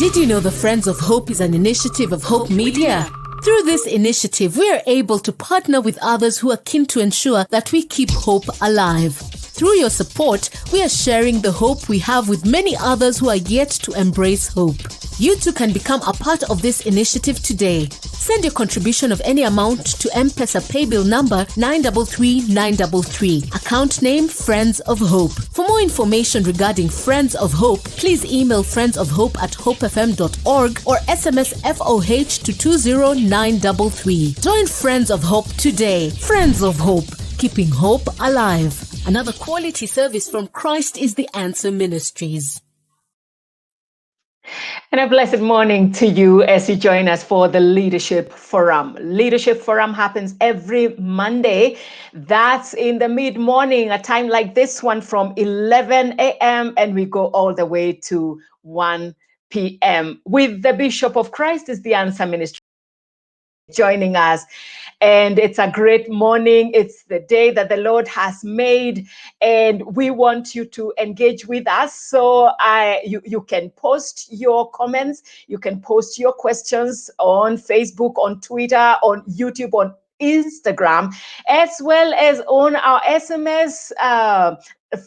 Did you know the Friends of Hope is an initiative of Hope Media? Through this initiative, we are able to partner with others who are keen to ensure that we keep hope alive. Through your support, we are sharing the hope we have with many others who are yet to embrace hope. You too can become a part of this initiative today. Send your contribution of any amount to M-Pesa paybill number 933933. Account name Friends of Hope. For more information regarding Friends of Hope, please email friendsofhope@hopefm.org or SMS FOH to 20933. Join Friends of Hope today. Friends of Hope, keeping hope alive. Another quality service from Christ is the Answer Ministries. And a blessed morning to you as you join us for the Leadership Forum. Leadership Forum happens every Monday. That's in the mid-morning, a time like this one from 11 a.m. and we go all the way to 1 p.m. with the Bishop of Christ is the Answer Ministry joining us. And it's a great morning. It's the day that the Lord has made, and we want you to engage with us. So you can post your comments, you can post your questions on Facebook, on Twitter, on YouTube, on Instagram, as well as on our SMS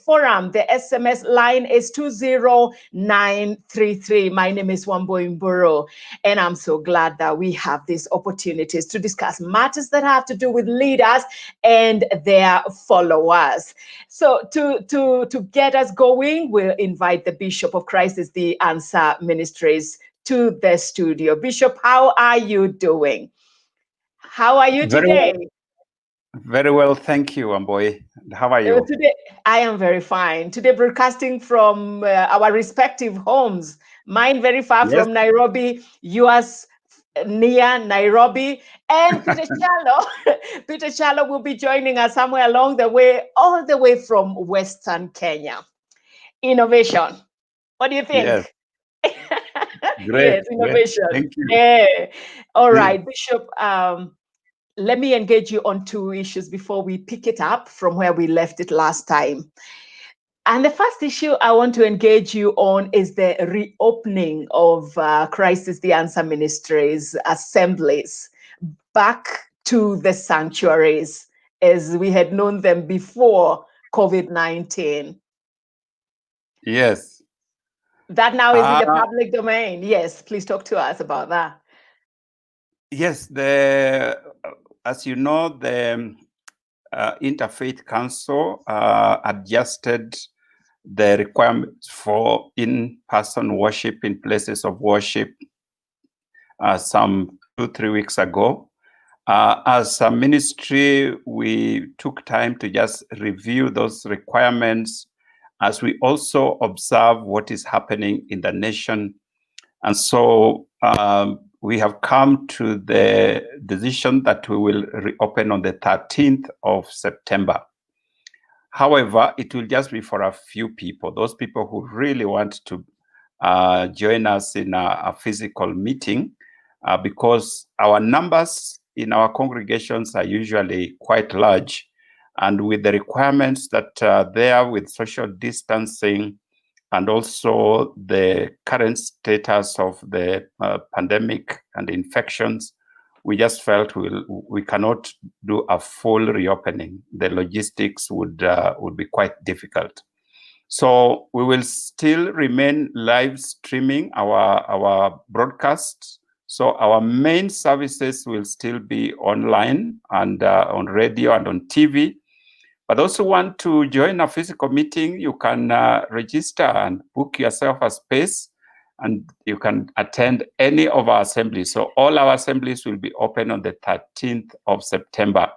forum. The SMS line is 20933. My name is Wambui Mburu, and I'm so glad that we have these opportunities to discuss matters that have to do with leaders and their followers. So to get us going, we'll invite the Bishop of Christ is the Answer Ministries to the studio. Bishop, how are you doing? How are you today? Very well, thank you, Wambui. How are you? Today, I am very fine. Today, broadcasting from our respective homes. Mine very far from Nairobi, yours near Nairobi, and Peter Chalo. Peter Chalo will be joining us somewhere along the way, all the way from Western Kenya. Innovation. What do you think? Yes. Great. Yes, innovation. Great. Thank you. Yeah. All right, Bishop. Let me engage you on two issues before we pick it up from where we left it last time. And the first issue I want to engage you on is the reopening of Christ is the Answer Ministries assemblies back to the sanctuaries as we had known them before COVID-19. Yes. That now is in the public domain. Yes, please talk to us about that. Yes, as you know, the Interfaith Council adjusted the requirements for in-person worship in places of worship some 2-3 weeks ago. As a ministry, we took time to just review those requirements as we also observe what is happening in the nation. And so we have come to the decision that we will reopen on the 13th of September. However, it will just be for a few people, those people who really want to join us in a physical meeting, because our numbers in our congregations are usually quite large. And with the requirements that are there with social distancing, and also the current status of the pandemic and infections, we just felt we cannot do a full reopening. The logistics would be quite difficult. So we will still remain live streaming our broadcasts. So our main services will still be online and on radio and on TV. But also want to join a physical meeting, you can register and book yourself a space, and you can attend any of our assemblies. So all our assemblies will be open on the 13th of September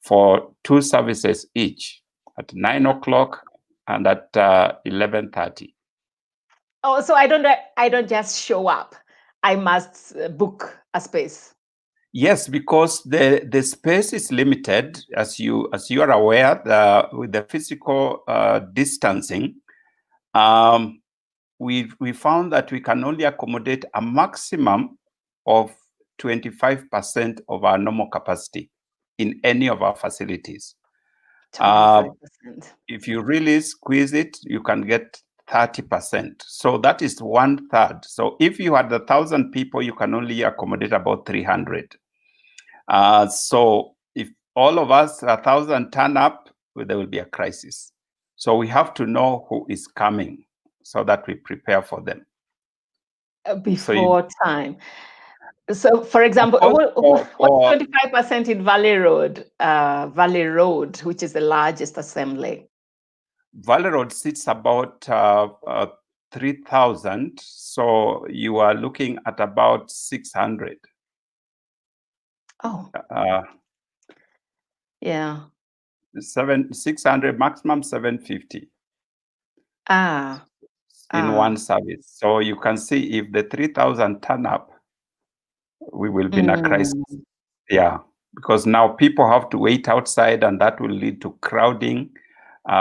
for 2 services each, at 9 o'clock and at 11:30. Oh, so I don't just show up. I must book a space. Yes, because the space is limited, as you are aware, with the physical distancing. We found that we can only accommodate a maximum of 25% of our normal capacity in any of our facilities. 25%. If you really squeeze it, you can get 30%. So that is 1/3. So if you had 1,000 people, you can only accommodate about 300. So if all of us, 1,000, turn up, there will be a crisis. So we have to know who is coming so that we prepare for them. Before time. So, for example, what's 25% in Valley Road, which is the largest assembly? Valley Road sits about 3,000. So you are looking at about 600. Oh. Yeah. 600, maximum 750. In one service. So you can see if the 3,000 turn up, we will be in a crisis. Yeah, because now people have to wait outside, and that will lead to crowding,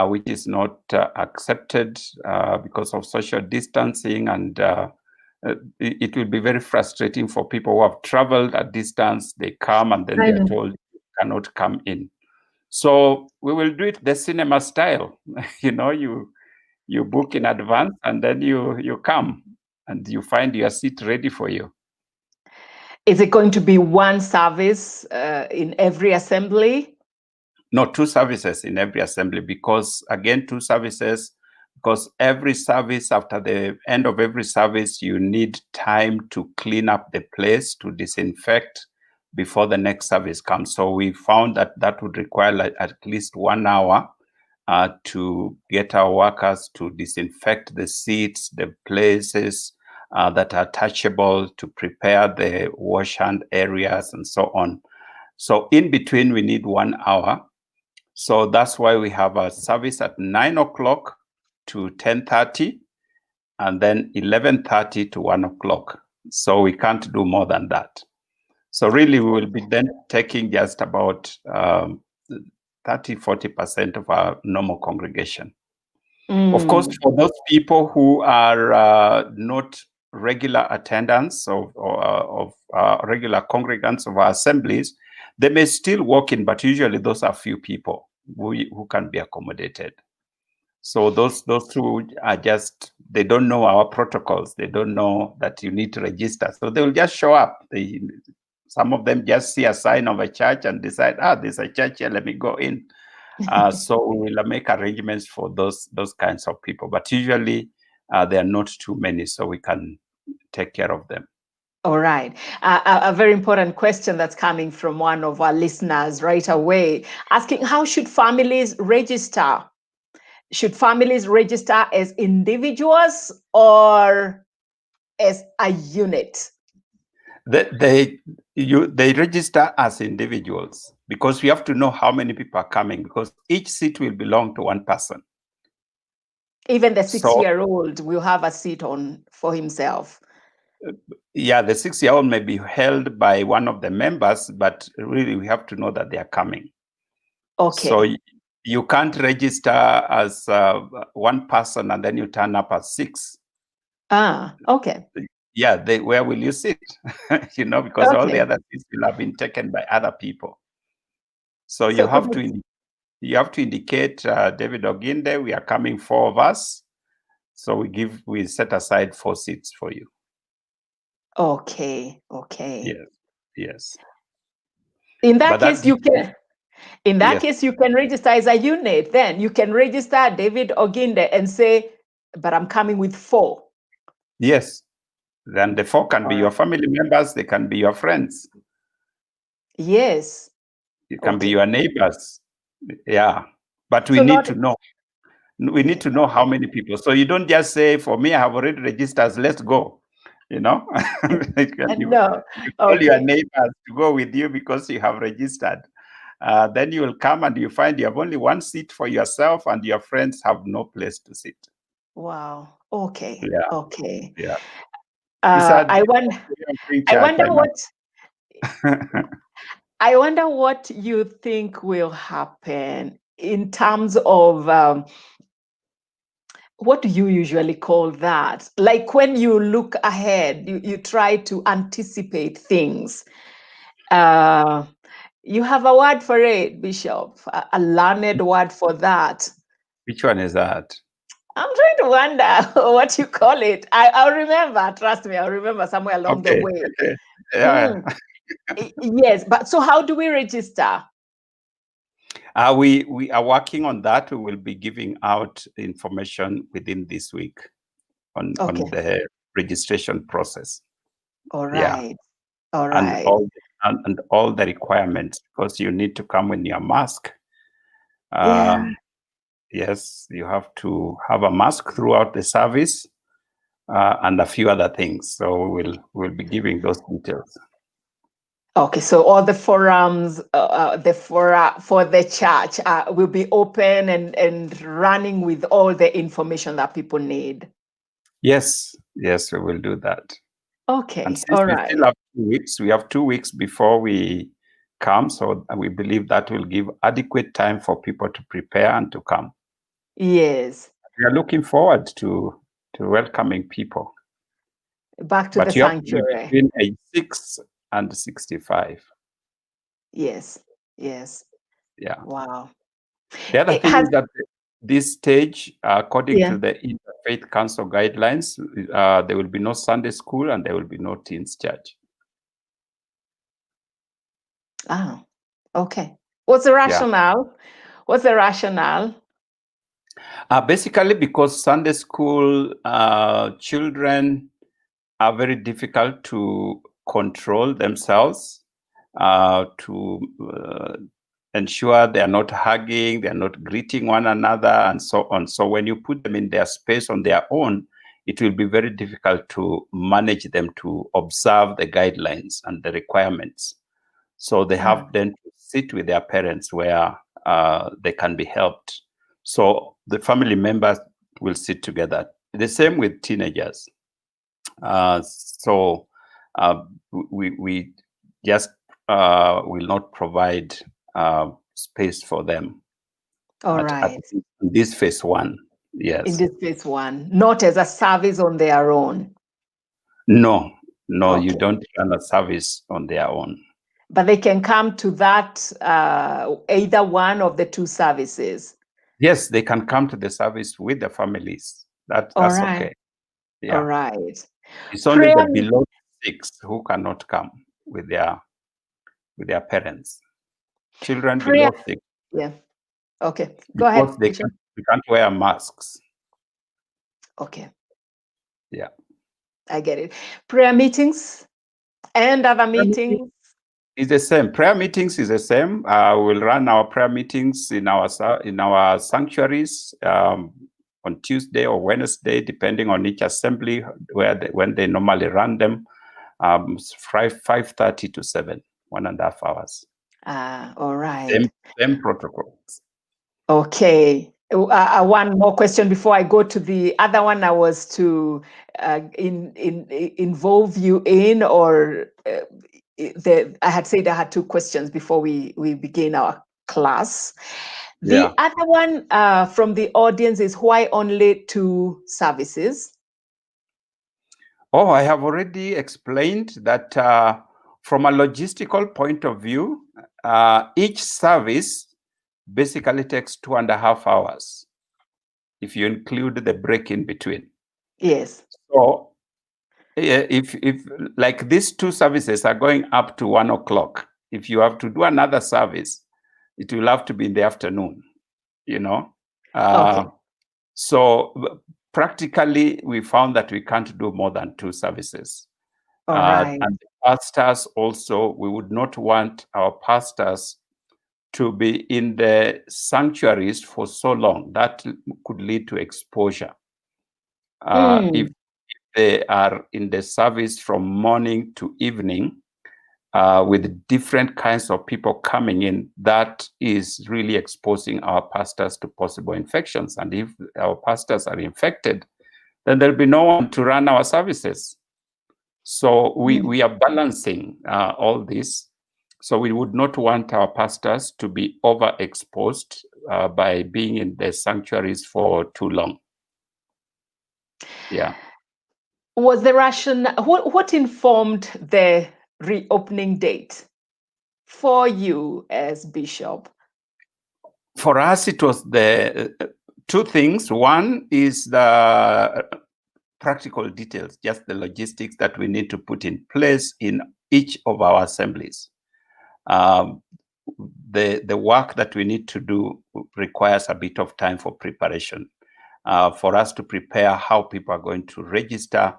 which is not accepted because of social distancing, and it will be very frustrating for people who have traveled a distance. They come and then they're told you cannot come in. So we will do it the cinema style. You book in advance, and then you come and you find your seat ready for you. Is it going to be one service in every assembly? No, 2 services in every assembly, because again, 2 services, because every service, after the end of every service, you need time to clean up the place, to disinfect before the next service comes. So we found that would require at least 1 hour to get our workers to disinfect the seats, the places that are touchable, to prepare the wash hand areas and so on. So in between, we need 1 hour. So that's why we have a service at 9 o'clock to 10:30, and then 11:30 to 1 o'clock. So we can't do more than that. So really, we will be then taking just about 30-40% of our normal congregation. Of course, for those people who are not regular attendants of regular congregants of our assemblies, they may still walk in, but usually those are few people who can be accommodated. So those who are just, they don't know our protocols. They don't know that you need to register. So they will just show up. Some of them just see a sign of a church and decide, there's a church here, let me go in. So we will make arrangements for those kinds of people. But usually there are not too many, so we can take care of them. All right. A very important question that's coming from one of our listeners right away, asking, how should families register? Should families register as individuals or as a unit? They register as individuals, because we have to know how many people are coming, because each seat will belong to one person. Even the 6-year-old will have a seat for himself. Yeah, the 6-year-old may be held by one of the members, but really we have to know that they are coming. Okay. So you can't register as one person and then you turn up as 6. Okay. Yeah, where will you sit? Because all the other seats will have been taken by other people. So you have to indicate, David Oginde, we are coming 4 of us. So we set aside 4 seats for you. Okay. Yes. In that case, you can. In that case, you can register as a unit. Then you can register David Oginde and say, "But I'm coming with 4." Yes. Then the 4 can be your family members. They can be your friends. Yes. It can be your neighbors. Yeah. But we need to know. We need to know how many people. So you don't just say, "For me, I have already registered. Let's go." No. You call your neighbors to go with you because you have registered. then you will come and you find you have only one seat for yourself and your friends have no place to sit. Wow. Okay. Yeah. Okay. Yeah. I wonder what I wonder what you think will happen in terms of what do you usually call that? Like when you look ahead, you try to anticipate things. You have a word for it, Bishop, a learned word for that. Which one is that? I'm trying to wonder what you call it. I'll remember, trust me, I'll remember somewhere along the way. Okay. Yeah. Yes, but so how do we register? We are working on that. We will be giving out information within this week on the registration process. All right. Yeah. All right. And all the requirements, because you need to come in your mask. Yeah. Yes, you have to have a mask throughout the service and a few other things. So we'll be giving those details. Okay, so all the forums, for the church will be open and running with all the information that people need. Yes, we will do that. Okay, and since all we right. still have 2 weeks, we have 2 weeks before we come, so we believe that will give adequate time for people to prepare and to come. Yes. We are looking forward to welcoming people. Back to the sanctuary. Between age 6 and 65. Yes. Yes. Yeah. Wow. The other thing is that this stage, according to the Interfaith Council guidelines, there will be no Sunday school and there will be no teens church. Ah, okay. What's the rationale? What's the rationale? Basically, because Sunday school children are very difficult to control themselves, to ensure they are not hugging, they are not greeting one another, and so on. So when you put them in their space on their own, it will be very difficult to manage them to observe the guidelines and the requirements. So they have then to sit with their parents where they can be helped. So the family members will sit together. The same with teenagers. So we just will not provide space for them. All right. In this phase 1, yes. In this phase 1, not as a service on their own. No, okay. You don't run a service on their own. But they can come to that, either one of the 2 services. Yes, they can come to the service with the families. That's okay. Yeah. All right. It's only the below 6 who cannot come with their parents. Children below 6. Yeah. Okay. Go ahead. They can't wear masks. Okay. Yeah. I get it. Prayer meetings and other meetings? It's the same. Prayer meetings is the same. We'll run our prayer meetings in our sanctuaries on Tuesday or Wednesday, depending on each assembly when they normally run them. 5:30 to 7, 1.5 hours. All right. Same protocols. Okay. One more question before I go to the other one. I was to involve you in, or I had said I had 2 questions before we begin our class. The other one from the audience is, why only 2 services? Oh, I have already explained that from a logistical point of view, each service basically takes 2.5 hours if you include the break in between. Yes. So if like these 2 services are going up to 1 o'clock, if you have to do another service, it will have to be in the afternoon, Okay. So practically we found that we can't do more than 2 services. All right. And the pastors also, we would not want our pastors to be in the sanctuaries for so long. That could lead to exposure. If they are in the service from morning to evening, with different kinds of people coming in, that is really exposing our pastors to possible infections. And if our pastors are infected, then there'll be no one to run our services. So we are balancing all this. So we would not want our pastors to be overexposed by being in the sanctuaries for too long. Yeah. Was the rationale, what informed the reopening date for you as bishop? For us, it was the two things. One is the practical details, just the logistics that we need to put in place in each of our assemblies. The work that we need to do requires a bit of time for preparation. For us to prepare how people are going to register,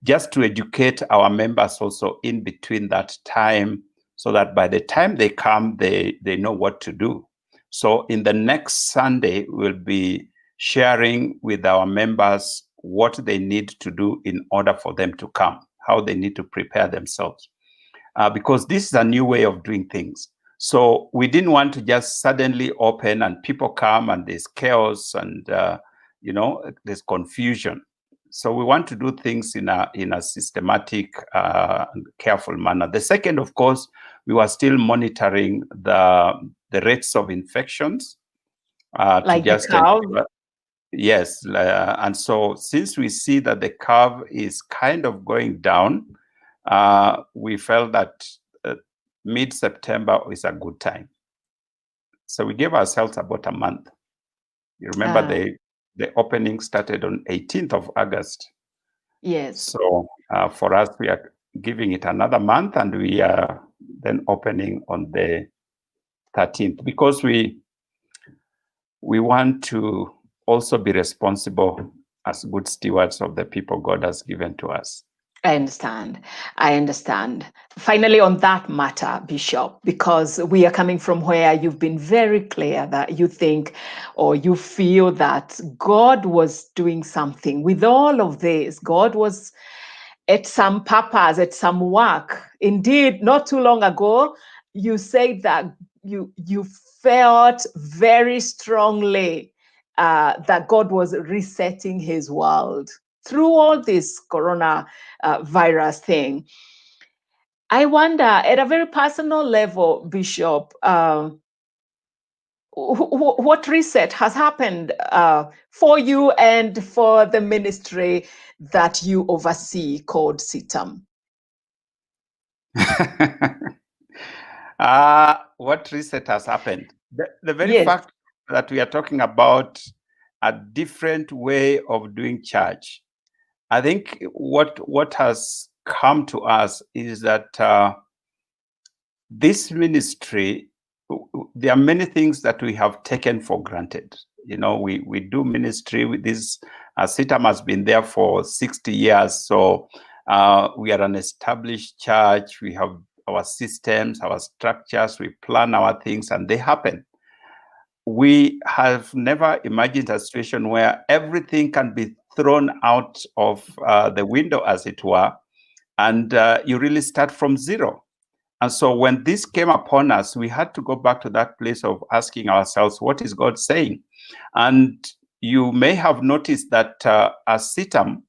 just to educate our members also in between that time, so that by the time they come, they know what to do. So in the next Sunday, we'll be sharing with our members what they need to do in order for them to come, how they need to prepare themselves. Because this is a new way of doing things. So we didn't want to just suddenly open and people come and there's chaos and there's confusion. So we want to do things in a systematic, careful manner. The second, of course, we were still monitoring the rates of infections. Like the curve? Yes, and so since we see that the curve is kind of going down, we felt that mid-September is a good time. So we gave ourselves about a month. You remember the opening started on 18th of August. Yes. So for us, we are giving it another month, and we are then opening on the 13th, because we want to also be responsible as good stewards of the people God has given to us. I understand. Finally, on that matter, Bishop, because we are coming from where you've been very clear that you think or you feel that God was doing something with all of this. God was at some purpose, at some work. Indeed, not too long ago, you said that you felt very strongly that God was resetting his world through all this corona virus thing. I wonder, at a very personal level, Bishop, what reset has happened for you and for the ministry that you oversee called CITAM? What reset has happened? The very fact that we are talking about a different way of doing church. I think what has come to us is that this ministry, there are many things that we have taken for granted. We do ministry with this. CITAM has been there for 60 years. So we are an established church. We have our systems, our structures. We plan our things and they happen. We have never imagined a situation where everything can be thrown out of the window, as it were, and you really start from zero. And so when this came upon us, we had to go back to that place of asking ourselves, what is God saying? And you may have noticed that as CITAM,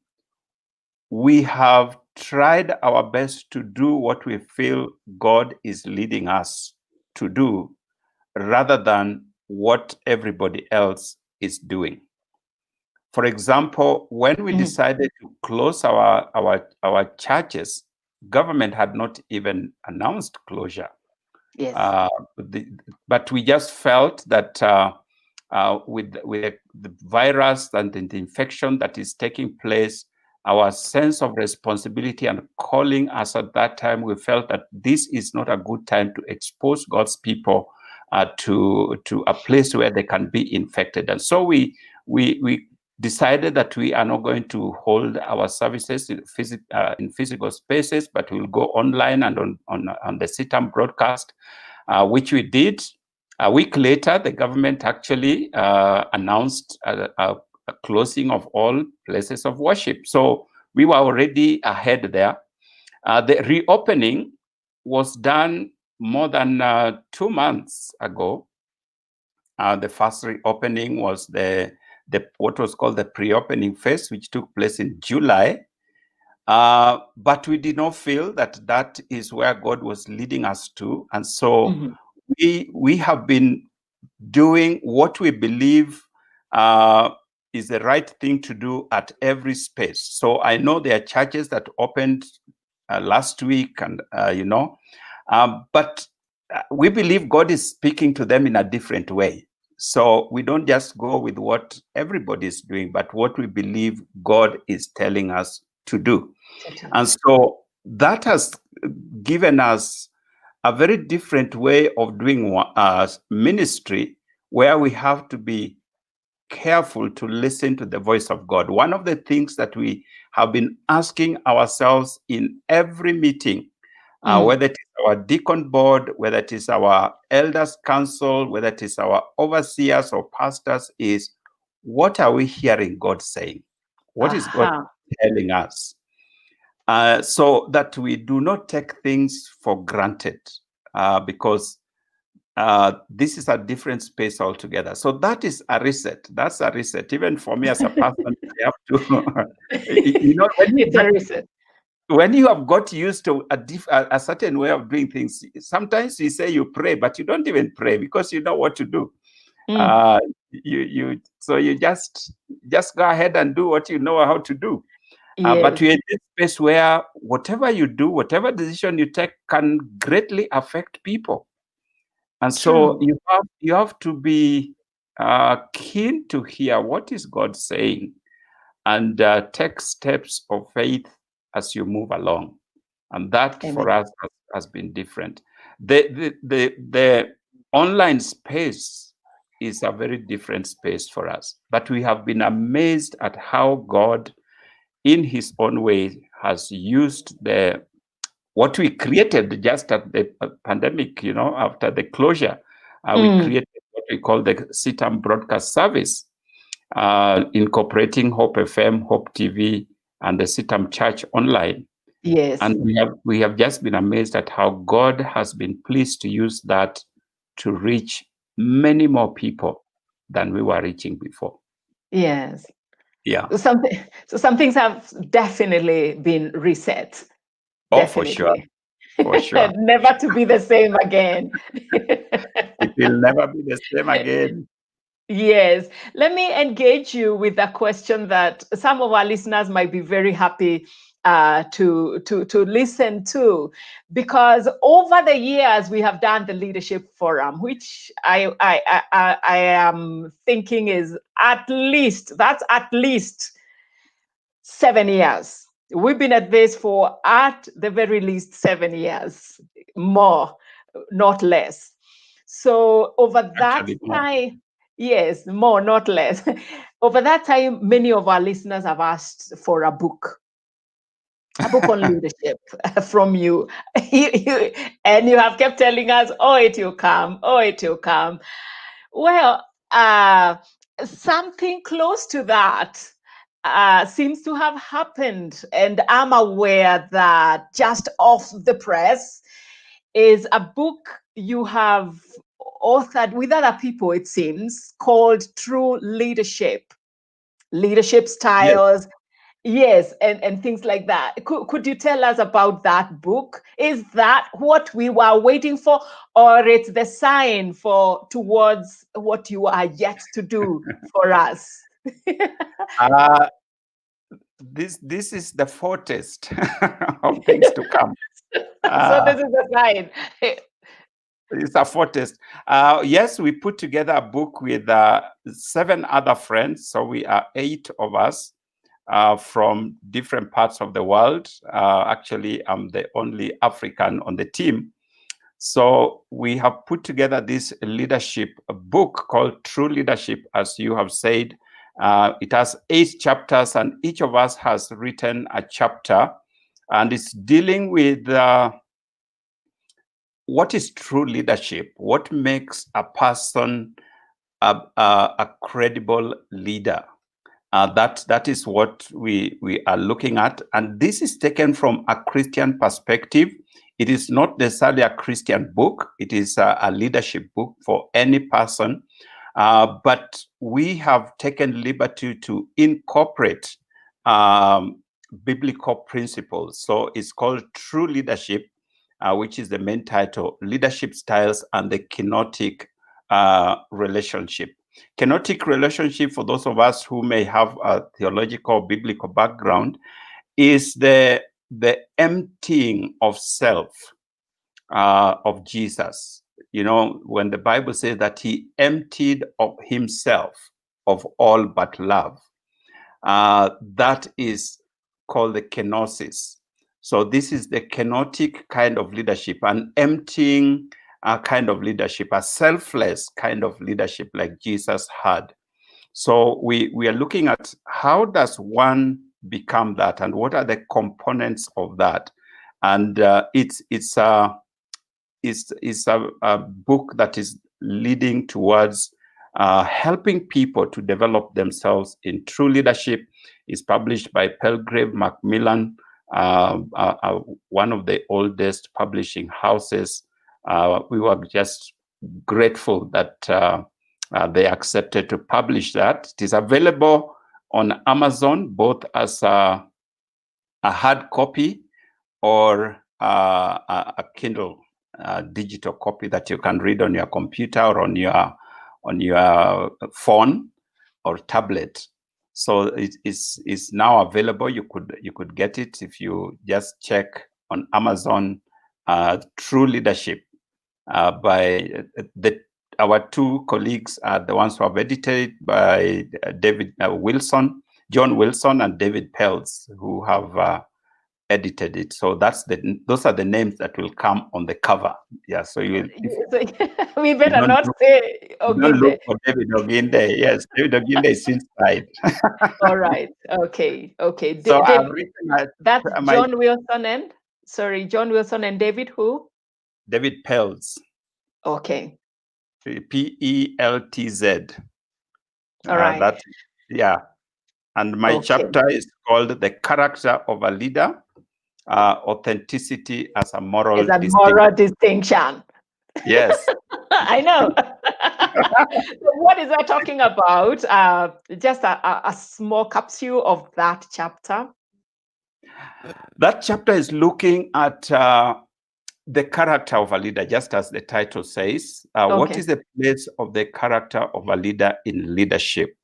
we have tried our best to do what we feel God is leading us to do, rather than what everybody else is doing. For example, when we decided to close our churches, government had not even announced closure. Yes. But we just felt that with the virus and the infection that is taking place, our sense of responsibility and calling us at that time, we felt that this is not a good time to expose God's people to a place where they can be infected. And so we decided that we are not going to hold our services in physical spaces, but we'll go online and on the CITAM broadcast, which we did. A week later, the government actually announced a closing of all places of worship. So we were already ahead there. The reopening was done more than 2 months ago. The first reopening was the what was called the pre-opening phase, which took place in July. But we did not feel that that is where God was leading us to, and so we have been doing what we believe is the right thing to do at every space. So I know there are churches that opened last week, and but we believe God is speaking to them in a different way. So we don't just go with what everybody is doing, but what we believe God is telling us to do. And so that has given us a very different way of doing ministry, where we have to be careful to listen to the voice of God. One of the things that we have been asking ourselves in every meeting, whether it is our deacon board, whether it is our elders council, whether it is our overseers or pastors, is what are we hearing God saying? What is God telling us? So that we do not take things for granted, because this is a different space altogether. So that is a reset. That's a reset. Even for me as a pastor, I have to, it's a reset. When you have got used to a certain way of doing things, sometimes you say you pray, but you don't even pray because you know what to do. So you just go ahead and do what you know how to do. But we're in this space where whatever you do, whatever decision you take, can greatly affect people. And so you have to be keen to hear what is God saying, and take steps of faith as you move along. And that for us has been different. The online space is a very different space for us, but we have been amazed at how God, in his own way, has used what we created just at the pandemic, after the closure. We created what we call the CITAM broadcast service, incorporating Hope FM, Hope TV, and the CITAM Church online. Yes. And we have just been amazed at how God has been pleased to use that to reach many more people than we were reaching before. Yes. Yeah. So some things have definitely been reset. Oh, Definitely. for sure. For sure. Never to be the same again. It will never be the same again. Yes. Let me engage you with a question that some of our listeners might be very happy to listen to, because over the years we have done the Leadership Forum, which I am thinking is at least 7 years. We've been at this for at the very least 7 years, more, not less. So over that time, yes, more, not less. Over that time, many of our listeners have asked for a book on leadership from you. And you have kept telling us, oh, it will come, oh, it will come. Well, something close to that seems to have happened. And I'm aware that just off the press is a book you have authored with other people, it seems, called True Leadership Styles. Yes, and things like that. Could you tell us about that book? Is that what we were waiting for, or it's the sign towards what you are yet to do for us? This is the foretaste of things to come. So this is the sign. It's a foretaste. Yes, we put together a book with 7 other friends. So we are 8 of us from different parts of the world. Actually, I'm the only African on the team. So we have put together this leadership book called True Leadership, as you have said. It has 8 chapters, and each of us has written a chapter, and it's dealing with what is true leadership, what makes a person a credible leader. That is what we are looking at. And this is taken from a Christian perspective. It is not necessarily a Christian book. It is a leadership book for any person. But we have taken liberty to incorporate biblical principles. So it's called True Leadership, which is the main title, Leadership Styles and the Kenotic Relationship. Kenotic relationship, for those of us who may have a theological biblical background, is the emptying of self of Jesus. You know, when the Bible says that he emptied of himself of all but love, that is called the kenosis. So this is the kenotic kind of leadership, an emptying kind of leadership, a selfless kind of leadership like Jesus had. So we are looking at how does one become that, and what are the components of that. And it's a book that is leading towards helping people to develop themselves in true leadership. It's published by Palgrave Macmillan, one of the oldest publishing houses. We were just grateful that they accepted to publish that. It is available on Amazon, both as a hard copy or a Kindle digital copy that you can read on your computer or on your phone or tablet. So it is now available. You could get it if you just check on Amazon. True Leadership by our two colleagues are the ones who have edited it, by John Wilson and David Pelz, who have edited it. So those are the names that will come on the cover. Yeah. So we better not say Oginde. Don't look for David Oginde. Yes, David Oginde is inside. All right. Okay. So that's John Wilson and John Wilson and David who? David Pelz. Okay. Peltz. All right. And my chapter is called The Character of a Leader, Authenticity as a Moral Distinction. Yes. I know. So what is that talking about? Just a small capsule of that chapter. That chapter is looking at the character of a leader, just as the title says. What is the place of the character of a leader in leadership?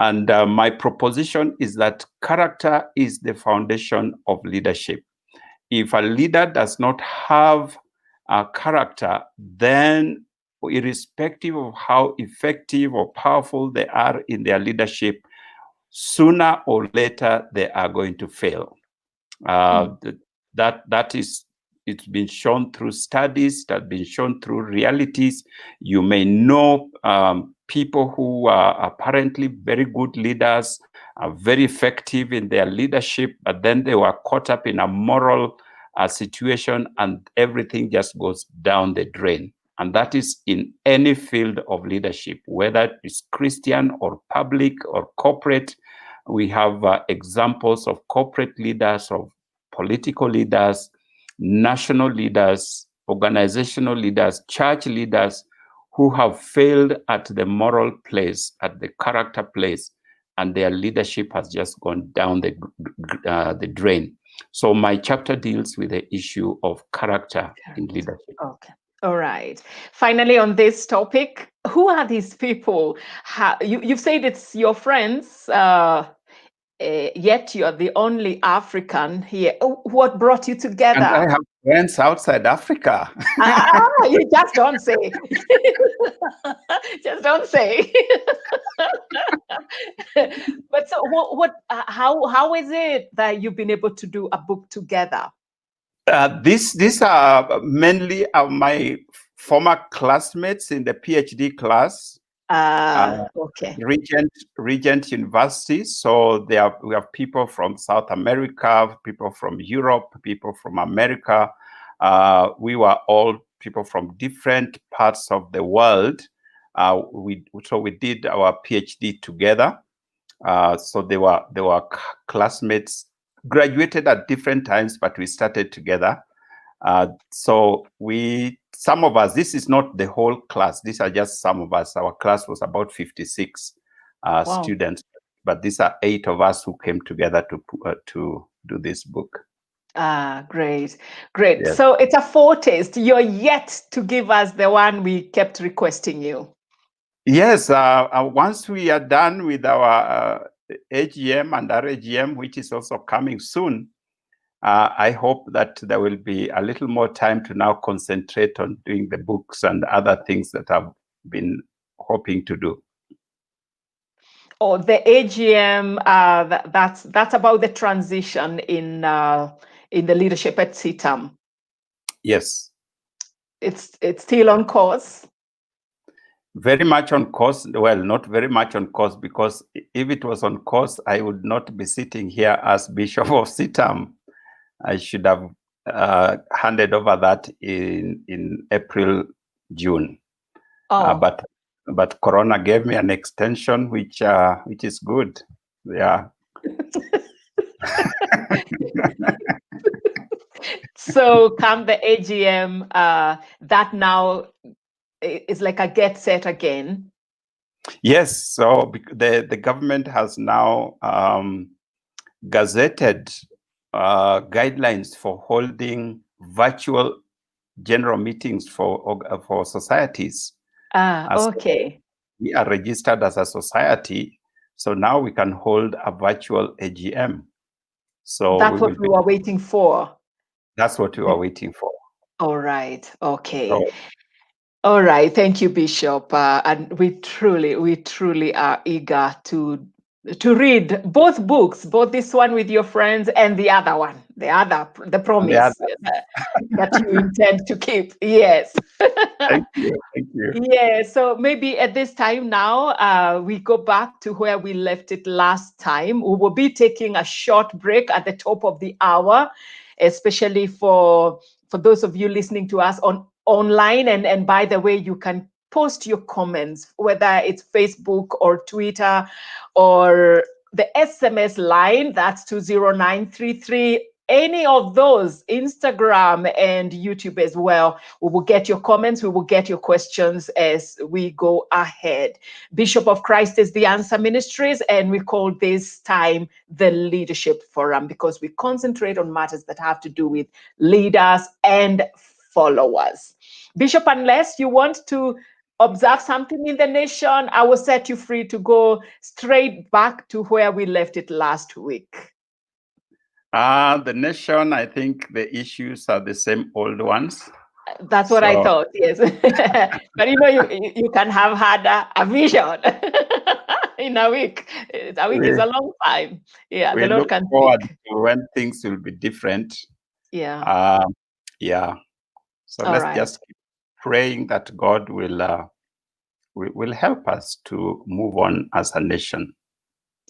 And my proposition is that character is the foundation of leadership. If a leader does not have a character, then irrespective of how effective or powerful they are in their leadership, sooner or later they are going to fail. That is, it's been shown through studies, that's been shown through realities. You may know people who are apparently very good leaders, are very effective in their leadership, but then they were caught up in a moral situation and everything just goes down the drain. And that is in any field of leadership, whether it's Christian or public or corporate. We have examples of corporate leaders, of political leaders, national leaders, organizational leaders, church leaders who have failed at the moral place, at the character place, and their leadership has just gone down the drain. So my chapter deals with the issue of character in leadership. Okay. All right. Finally, on this topic, who are these people? You've said it's your friends, yet you're the only African here. What brought you together? And I have friends outside Africa. You just don't say. Just don't say. But so, how is it that you've been able to do a book together? These are mainly my former classmates in the PhD class. Okay. Regent University. So we have people from South America, people from Europe, people from America. We were all people from different parts of the world. So we did our PhD together. So they were classmates, graduated at different times, but we started together. So some of us, this is not the whole class, these are just some of us. Our class was about 56 students, but these are 8 of us who came together to do this book. Great. Yes. So it's a foretaste. You're yet to give us the one we kept requesting you. Yes, once we are done with our AGM and RAGM, which is also coming soon, I hope that there will be a little more time to now concentrate on doing the books and other things that I've been hoping to do. Oh, the AGM, that's about the transition in the leadership at CITAM. Yes. It's still on course? Very much on course. Well, not very much on course, because if it was on course, I would not be sitting here as Bishop of CITAM. I should have handed over that in April, June. But Corona gave me an extension, which is good. Yeah. So come the AGM, that now is like a get set again. Yes. So the government has now gazetted guidelines for holding virtual general meetings for societies. Okay. We are registered as a society, so now we can hold a virtual AGM. So that's what we were waiting for. That's what we were waiting for. All right. Okay. All right. Thank you, Bishop. And we truly are eager to read both books, both this one with your friends and the other one, the promise that you intend to keep. Yes. Thank you. Yeah. So maybe at this time now, we go back to where we left it last time. We will be taking a short break at the top of the hour, especially for those of you listening to us online. And by the way, you can post your comments, whether it's Facebook or Twitter or the SMS line, that's 20933. Any of those, Instagram and YouTube as well. We will get your comments, we will get your questions as we go ahead. Bishop of Christ is the Answer Ministries, and we call this time the Leadership Forum because we concentrate on matters that have to do with leaders and followers. Bishop, unless you want to observe something in the nation, I will set you free to go straight back to where we left it last week. The nation, I think the issues are the same old ones. That's what I thought, yes. But you can have had a vision in a week. A week is a long time. Yeah, we look forward to when things will be different. Yeah. So let's just keep praying that God will help us to move on as a nation.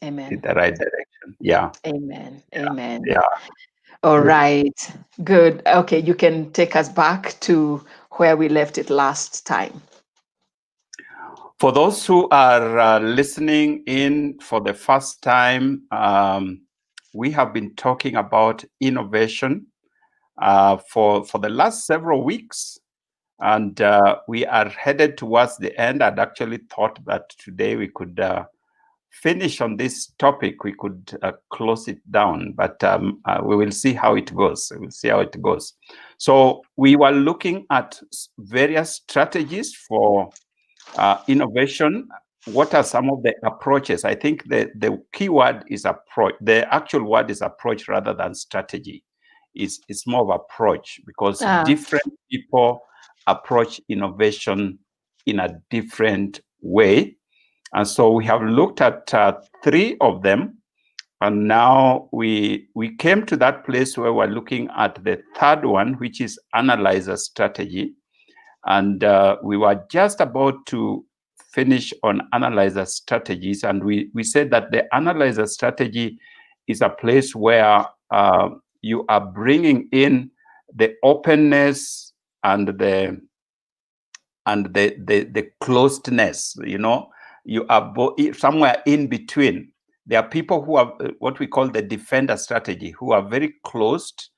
Amen. In the right direction. Yeah. Amen. Amen. Yeah. All right. Good. Okay, you can take us back to where we left it last time. For those who are listening in for the first time, we have been talking about innovation for the last several weeks, and we are headed towards the end. I'd actually thought that today we could finish on this topic, we could close it down, but we will see how it goes. So we were looking at various strategies for innovation. What are some of the approaches? I think the key word is approach. The actual word is approach rather than strategy. It's more of approach, because different people approach innovation in a different way. And so we have looked at 3 of them, and now we came to that place where we're looking at the 3rd one, which is analyzer strategy. And we were just about to finish on analyzer strategies, and we said that the analyzer strategy is a place where you are bringing in the openness and the closedness, you are somewhere in between There are people who are what we call the defender strategy, who are very closed.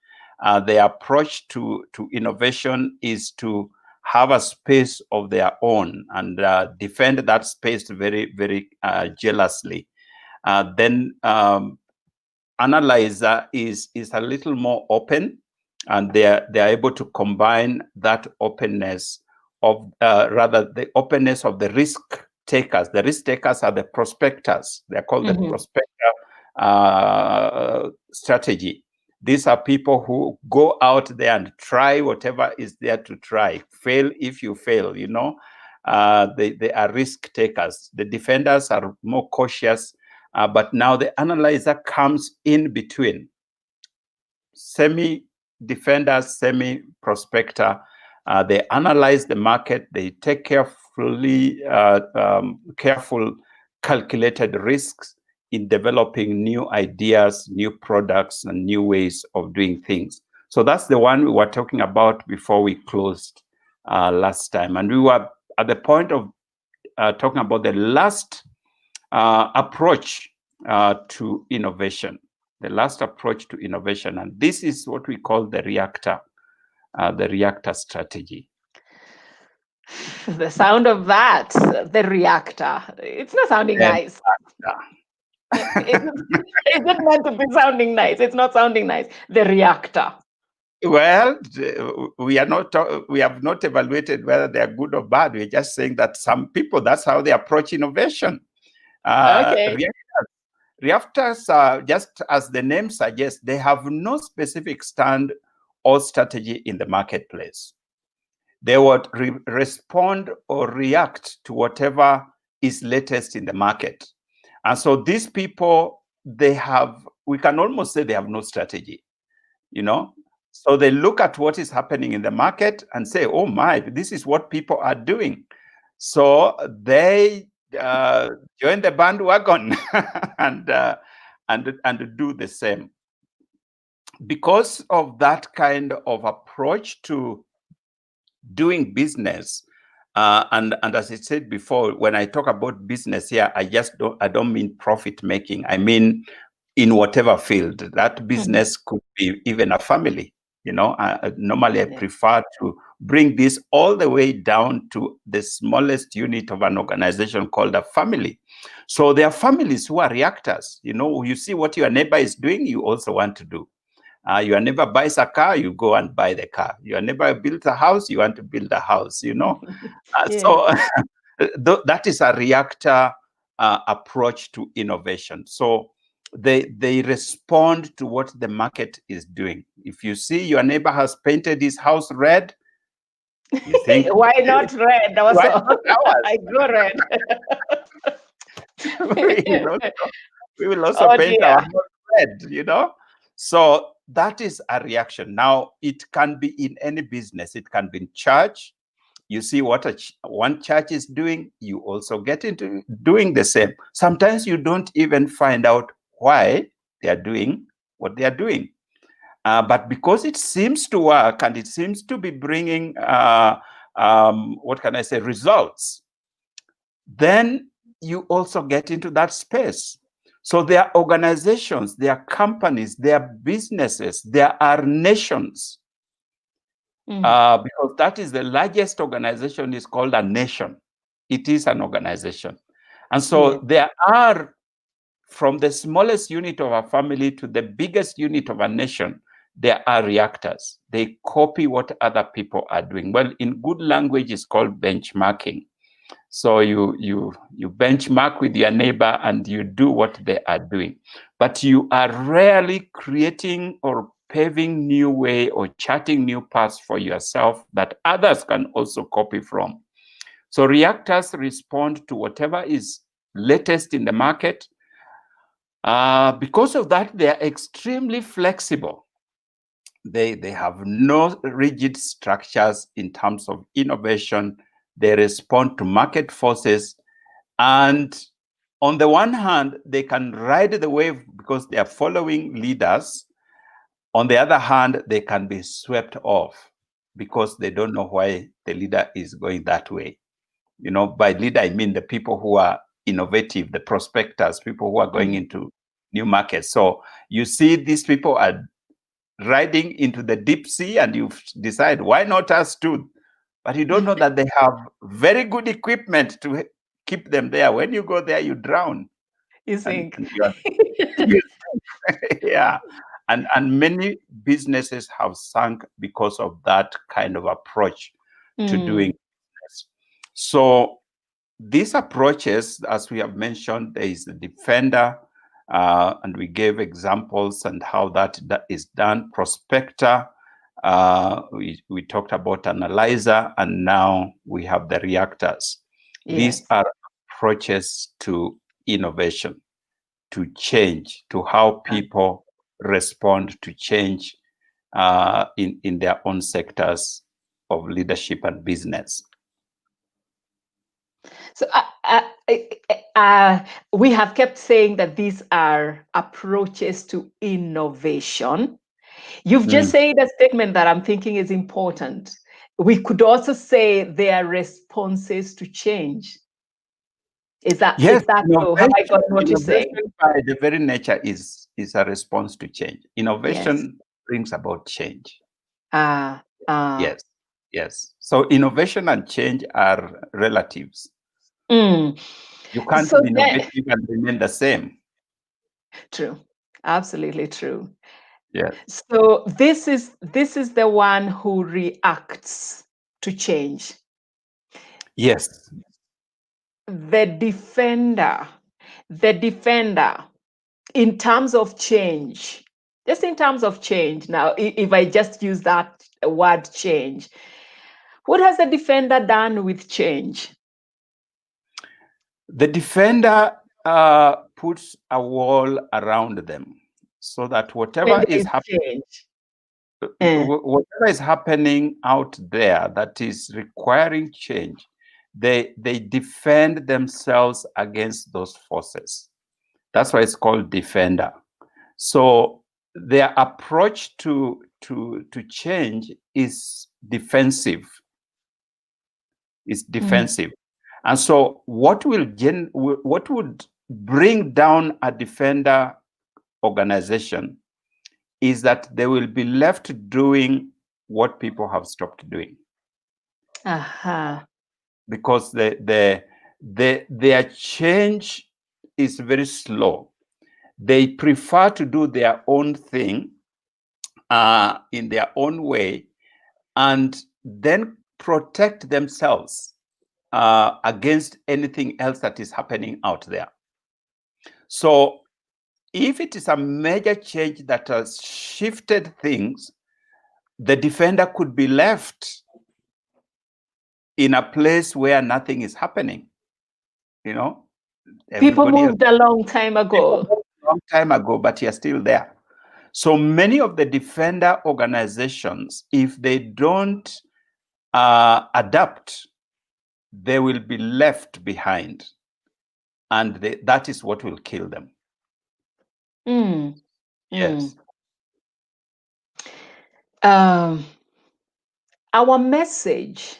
Their approach to innovation is to have a space of their own and defend that space very, very jealously. Then analyzer is a little more open, and they're able to combine that openness of rather the openness of the risk takers. The risk takers are the prospectors. They're called the prospector strategy. These are people who go out there and try whatever is there to try. Fail if you fail, you know. They are risk takers. The defenders are more cautious, but now the analyzer comes in between. Semi-defender, semi-prospector. They analyze the market. They take careful, calculated risks in developing new ideas, new products, and new ways of doing things. So that's the one we were talking about before we closed last time. And we were at the point of talking about the last approach to innovation. The last approach to innovation. And this is what we call the reactor strategy. The sound of that, the reactor. It's not sounding nice. Is it meant to be sounding nice? It's not sounding nice. The reactor. Well, we have not evaluated whether they are good or bad. We're just saying that some people, that's how they approach innovation. Okay. Reactors are, just as the name suggests, they have no specific stand or strategy in the marketplace. They would respond or react to whatever is latest in the market. And so these people, we can almost say they have no strategy, you know? So they look at what is happening in the market and say, oh my, this is what people are doing. So they join the bandwagon and do the same. Because of that kind of approach to doing business, and as I said before, when I talk about business here, I don't mean profit making. I mean in whatever field. That business could be even a family. You know, normally I prefer to bring this all the way down to the smallest unit of an organization called a family. So there are families who are reactors. You know, you see what your neighbor is doing, you also want to do. Your neighbor buys a car, you go and buy the car. Your neighbor builds a house, you want to build a house, you know. So that is a reactor approach to innovation. So they respond to what the market is doing. If you see your neighbor has painted his house red, you think, why not red? Also, I go red. we will also paint our house red, you know. So that is a reaction. Now, it can be in any business. It can be in church. You see what one church is doing, you also get into doing the same. Sometimes you don't even find out why they are doing what they are doing. But because it seems to work and it seems to be bringing, what can I say, results, then you also get into that space. So there are organizations, there are companies, there are businesses, there are nations. Because that is the largest organization is called a nation. It is an organization. And so there are, from the smallest unit of a family to the biggest unit of a nation, there are reactors. They copy what other people are doing. Well, in good language, it's called benchmarking. So you benchmark with your neighbor and you do what they are doing. But you are rarely creating or paving new way or charting new paths for yourself that others can also copy from. So reactors respond to whatever is latest in the market. Because of that, they are extremely flexible. They have no rigid structures in terms of innovation. They respond to market forces. And on the one hand, they can ride the wave because they are following leaders. On the other hand, they can be swept off because they don't know why the leader is going that way. You know, by leader, I mean the people who are innovative, the prospectors, people who are going into new markets. So you see these people are riding into the deep sea, and you decide, why not us too? But you don't know that they have very good equipment to keep them there. When you go there, you drown. You think? And yeah. And many businesses have sunk because of that kind of approach to doing business. So these approaches, as we have mentioned, there is the defender, and we gave examples and how that is done. Prospector, we talked about analyzer, and now we have the reactors. Yes. These are approaches to innovation, to change, to how people respond to change in their own sectors of leadership and business. So we have kept saying that these are approaches to innovation. You've just said a statement that I'm thinking is important. We could also say they are responses to change. Is that so? Have I got what you say? Innovation by the very nature is a response to change. Innovation brings about change. Yes. So innovation and change are relatives. You can't be innovative and remain the same. True. Absolutely true. Yeah. So this is the one who reacts to change. Yes. The defender, in terms of change, just in terms of change. Now, if I just use that word change, what has the defender done with change? The defender puts a wall around them so that whatever is happening, whatever is happening out there that is requiring change, they defend themselves against those forces. That's why it's called defender. So their approach to change is defensive. It's defensive. And so what would bring down a defender organization is that they will be left doing what people have stopped doing. Because their change is very slow. They prefer to do their own thing in their own way, and then protect themselves against anything else that is happening out there. So if it is a major change that has shifted things, the defender could be left in a place where nothing is happening. You know, people moved a long time ago. But you're still there. So many of the defender organizations, if they don't adapt, they will be left behind, and that is what will kill them. Yes. Our message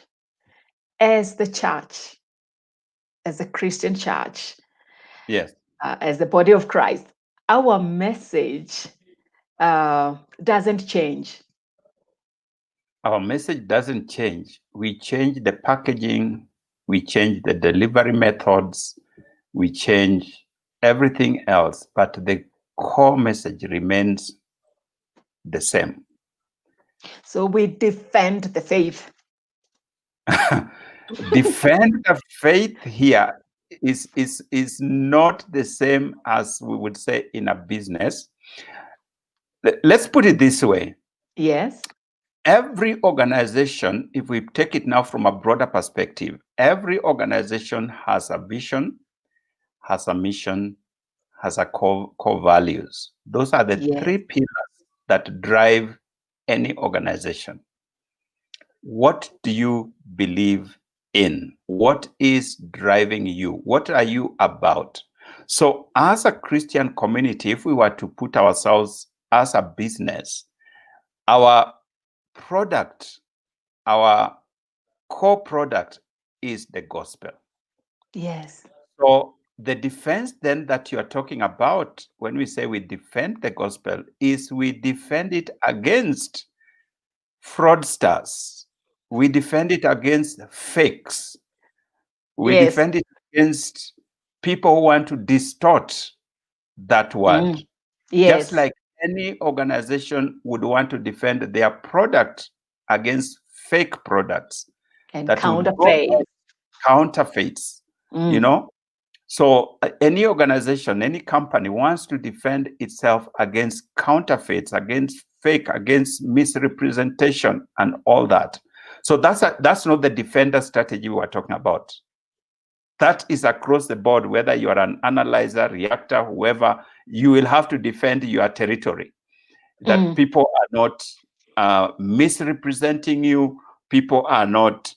as the church, as a Christian church, yes, as the body of Christ, our message doesn't change. Our message doesn't change. We change the packaging, we change the delivery methods, we change everything else, but the core message remains the same. So we defend the faith. Defend the faith here is not the same as we would say in a business. Let's put it this way. Yes. Every organization, if we take it now from a broader perspective, every organization has a vision, has a mission, has a core values. Those are the three pillars that drive any organization. What do you believe in? What is driving you? What are you about? So as a Christian community, if we were to put ourselves as a business, our product, our core product is the gospel. Yes. So the defense then that you are talking about when we say we defend the gospel is we defend it against fraudsters. We defend it against fakes. We Yes. defend it against people who want to distort that word. Yes. Just like any organization would want to defend their product against fake products And that would go counterfeit. counterfeits, you know. So any organization, any company wants to defend itself against counterfeits, against fake, against misrepresentation and all that. So that's not the defender strategy we are talking about. That is across the board, whether you are an analyzer, reactor, whoever, you will have to defend your territory. That people are not misrepresenting you, people are not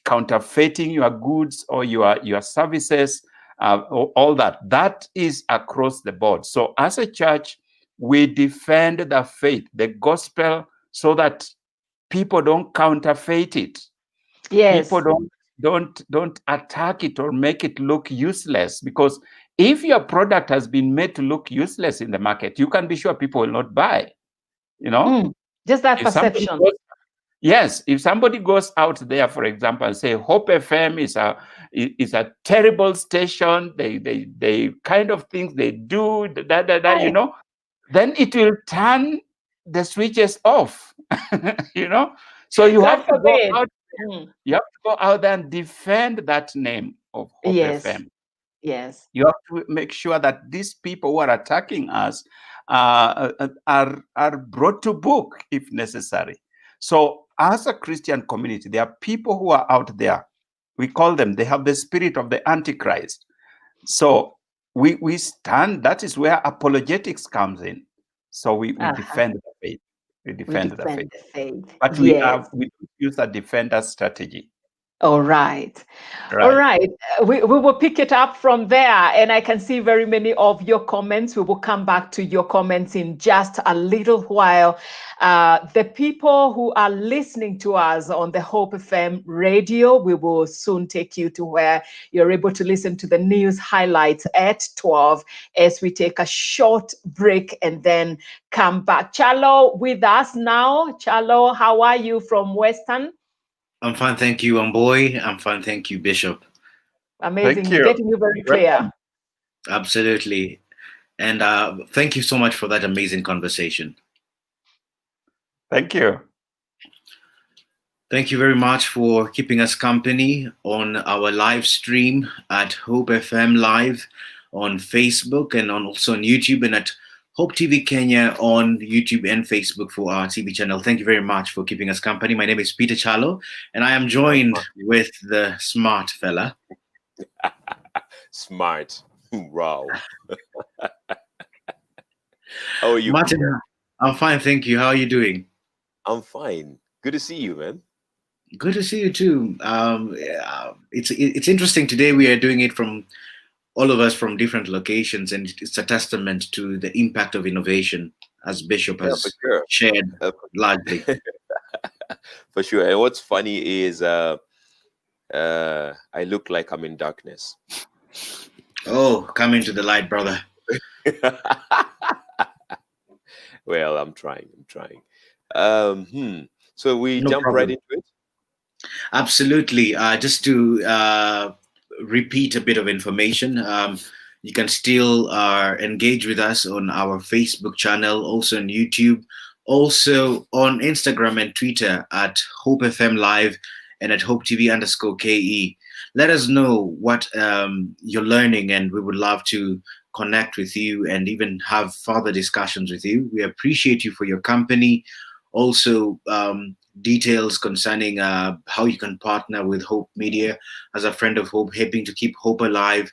counterfeiting your goods or your services, all that. That is across the board. So as a church, we defend the faith, the gospel, so that people don't counterfeit it. Yes. People don't attack it or make it look useless, because if your product has been made to look useless in the market, you can be sure people will not buy. You know, just that perception. Yes, if somebody goes out there, for example, and say Hope FM is a terrible station, they kind of things they do, you know, then it will turn the switches off. You know, so you have to go out. You have to go out there and defend that name of Hope FM. Yes. You have to make sure that these people who are attacking us are brought to book if necessary. So as a Christian community, there are people who are out there. We call them, they have the spirit of the Antichrist. So we stand, that is where apologetics comes in. So we defend the faith. We defend the faith. But we don't use a defender strategy. All right. All right. We will pick it up from there. And I can see very many of your comments. We will come back to your comments in just a little while. The people who are listening to us on the Hope FM radio, we will soon take you to where you're able to listen to the news highlights at 12 as we take a short break and then come back. Chalo with us now. Chalo, how are you from Western? I'm fine, thank you, Amboy. I'm fine, thank you, Bishop. Amazing. Getting you very clear. Absolutely. And thank you so much for that amazing conversation. Thank you. Thank you very much for keeping us company on our live stream at Hope FM Live on Facebook and also on YouTube, and at Hope TV Kenya on YouTube and Facebook for our TV channel. Thank you very much for keeping us company. My name is Peter Chalo, and I am joined with the smart fella. Smart. Wow. How are you, Martin? Peter? I'm fine, thank you. How are you doing? I'm fine. Good to see you, man. Good to see you too. It's interesting. Today we are doing it from all of us from different locations, and it's a testament to the impact of innovation, as Bishop has shared largely. For sure. And what's funny is I look like I'm in darkness. Oh, come into the light, brother. Well, I'm trying. So we jump right into it? Absolutely. Just to repeat a bit of information, you can still engage with us on our Facebook channel, also on YouTube, also on Instagram and Twitter at Hope FM Live and at Hope TV_KE. Let us know what you're learning, and we would love to connect with you and even have further discussions with you. We appreciate you for your company. Also, details concerning how you can partner with Hope Media as a friend of Hope, helping to keep Hope alive,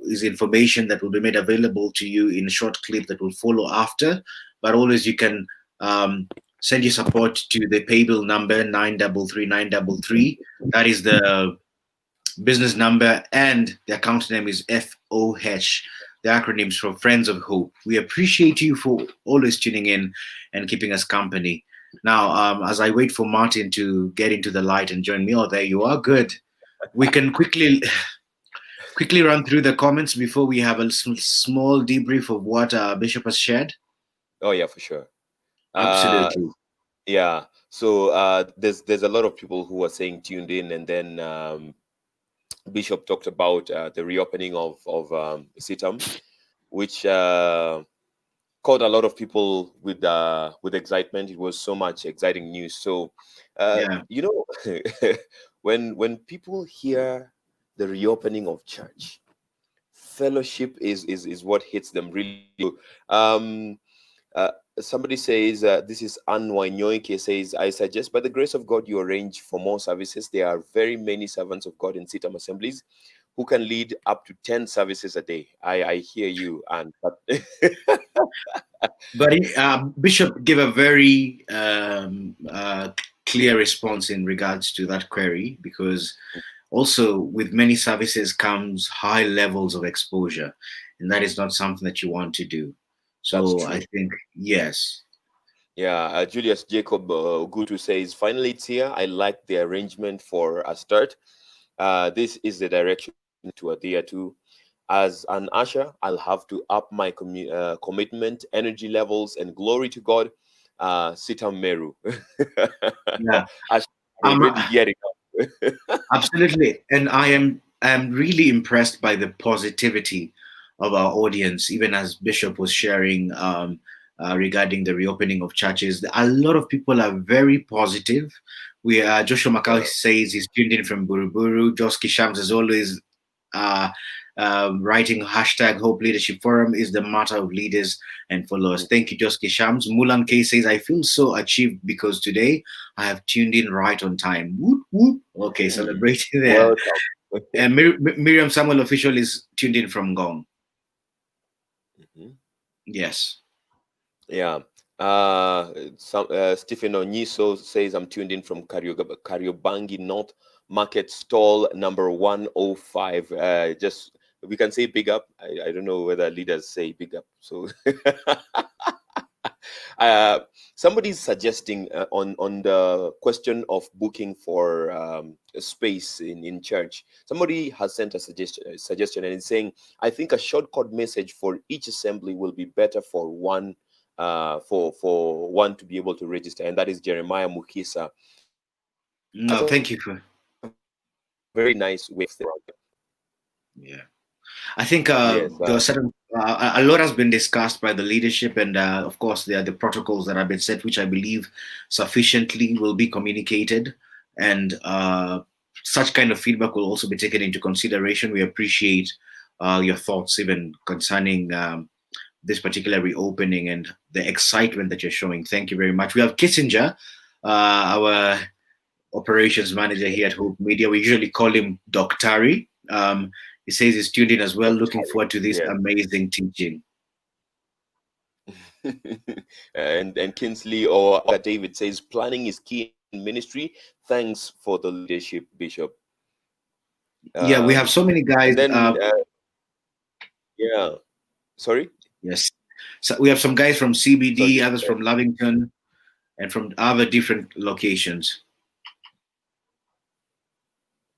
is information that will be made available to you in a short clip that will follow after. But always you can send your support to the paybill number 933933. That is the business number, and the account name is FOH, the acronyms for Friends of Hope. We appreciate you for always tuning in and keeping us company. Now, as I wait for Martin to get into the light and join me, oh, there you are, good. We can quickly quickly run through the comments before we have a small debrief of what Bishop has shared? Oh yeah, for sure. Absolutely. Yeah. So there's a lot of people who are saying tuned in, and then Bishop talked about the reopening of CITAM, which caught a lot of people with excitement. It was so much exciting news. So Yeah. you know, when people hear the reopening of church, fellowship is what hits them really. Um, uh, Somebody says, this is Anne Wanyoike says, I suggest by the grace of God you arrange for more services. There are very many servants of God in CITAM assemblies who can lead up to 10 services a day. I hear you, Anne. But But Bishop gave a very clear response in regards to that query, because also with many services comes high levels of exposure, and that is not something that you want to do. So I think, yes. Yeah, Julius Jacob Gutu says, finally it's here. I like the arrangement for a start. This is the direction to adhere to. As an usher, I'll have to up my commitment, energy levels, and glory to God. CITAM Meru. Yeah. Already gearing up. Absolutely. And I am really impressed by the positivity of our audience, even as Bishop was sharing regarding the reopening of churches. A lot of people are very positive. Joshua Makau says he's tuned in from Buruburu. Joski Shams, as always, writing hashtag Hope Leadership Forum is the matter of leaders and followers. Thank you, Joski Shams. Mulan K says, I feel so achieved because today I have tuned in right on time. Whoop, whoop. Okay, celebrating there. And Miriam Samuel Official is tuned in from Gong. Yes. Yeah. Stephen Oniso says, I'm tuned in from Kariobangi North Market Stall number 105. Just, we can say big up. I don't know whether leaders say big up. So somebody's suggesting on the question of booking for a space in church. Somebody has sent a suggestion and is saying, I think a shortcut message for each assembly will be better for one for one to be able to register, and that is Jeremiah Mukisa. No, thank you for very nice way. Yeah, I think there are certain a lot has been discussed by the leadership, and of course there are the protocols that have been set, which I believe sufficiently will be communicated, and such kind of feedback will also be taken into consideration. We appreciate your thoughts, even concerning this particular reopening and the excitement that you're showing. Thank you very much. We have Kissinger, our operations manager here at Hope Media. We usually call him Doctari. He says he's tuned in as well. Looking forward to this amazing teaching. and Kinsley or David says, planning is key in ministry. Thanks for the leadership, Bishop. Yeah, we have so many guys. Yeah. Sorry? Yes. So we have some guys from CBD, others from Lavington, and from other different locations.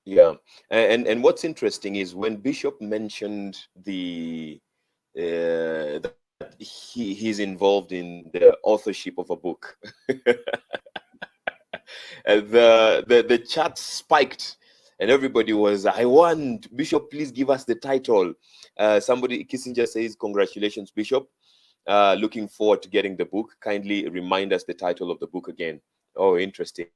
Yeah. And what's interesting is when Bishop mentioned the that he's involved in the authorship of a book. the chat spiked and everybody was, I want Bishop, please give us the title. Somebody, Kissinger says, congratulations, Bishop. Looking forward to getting the book. Kindly remind us the title of the book again. Oh, interesting.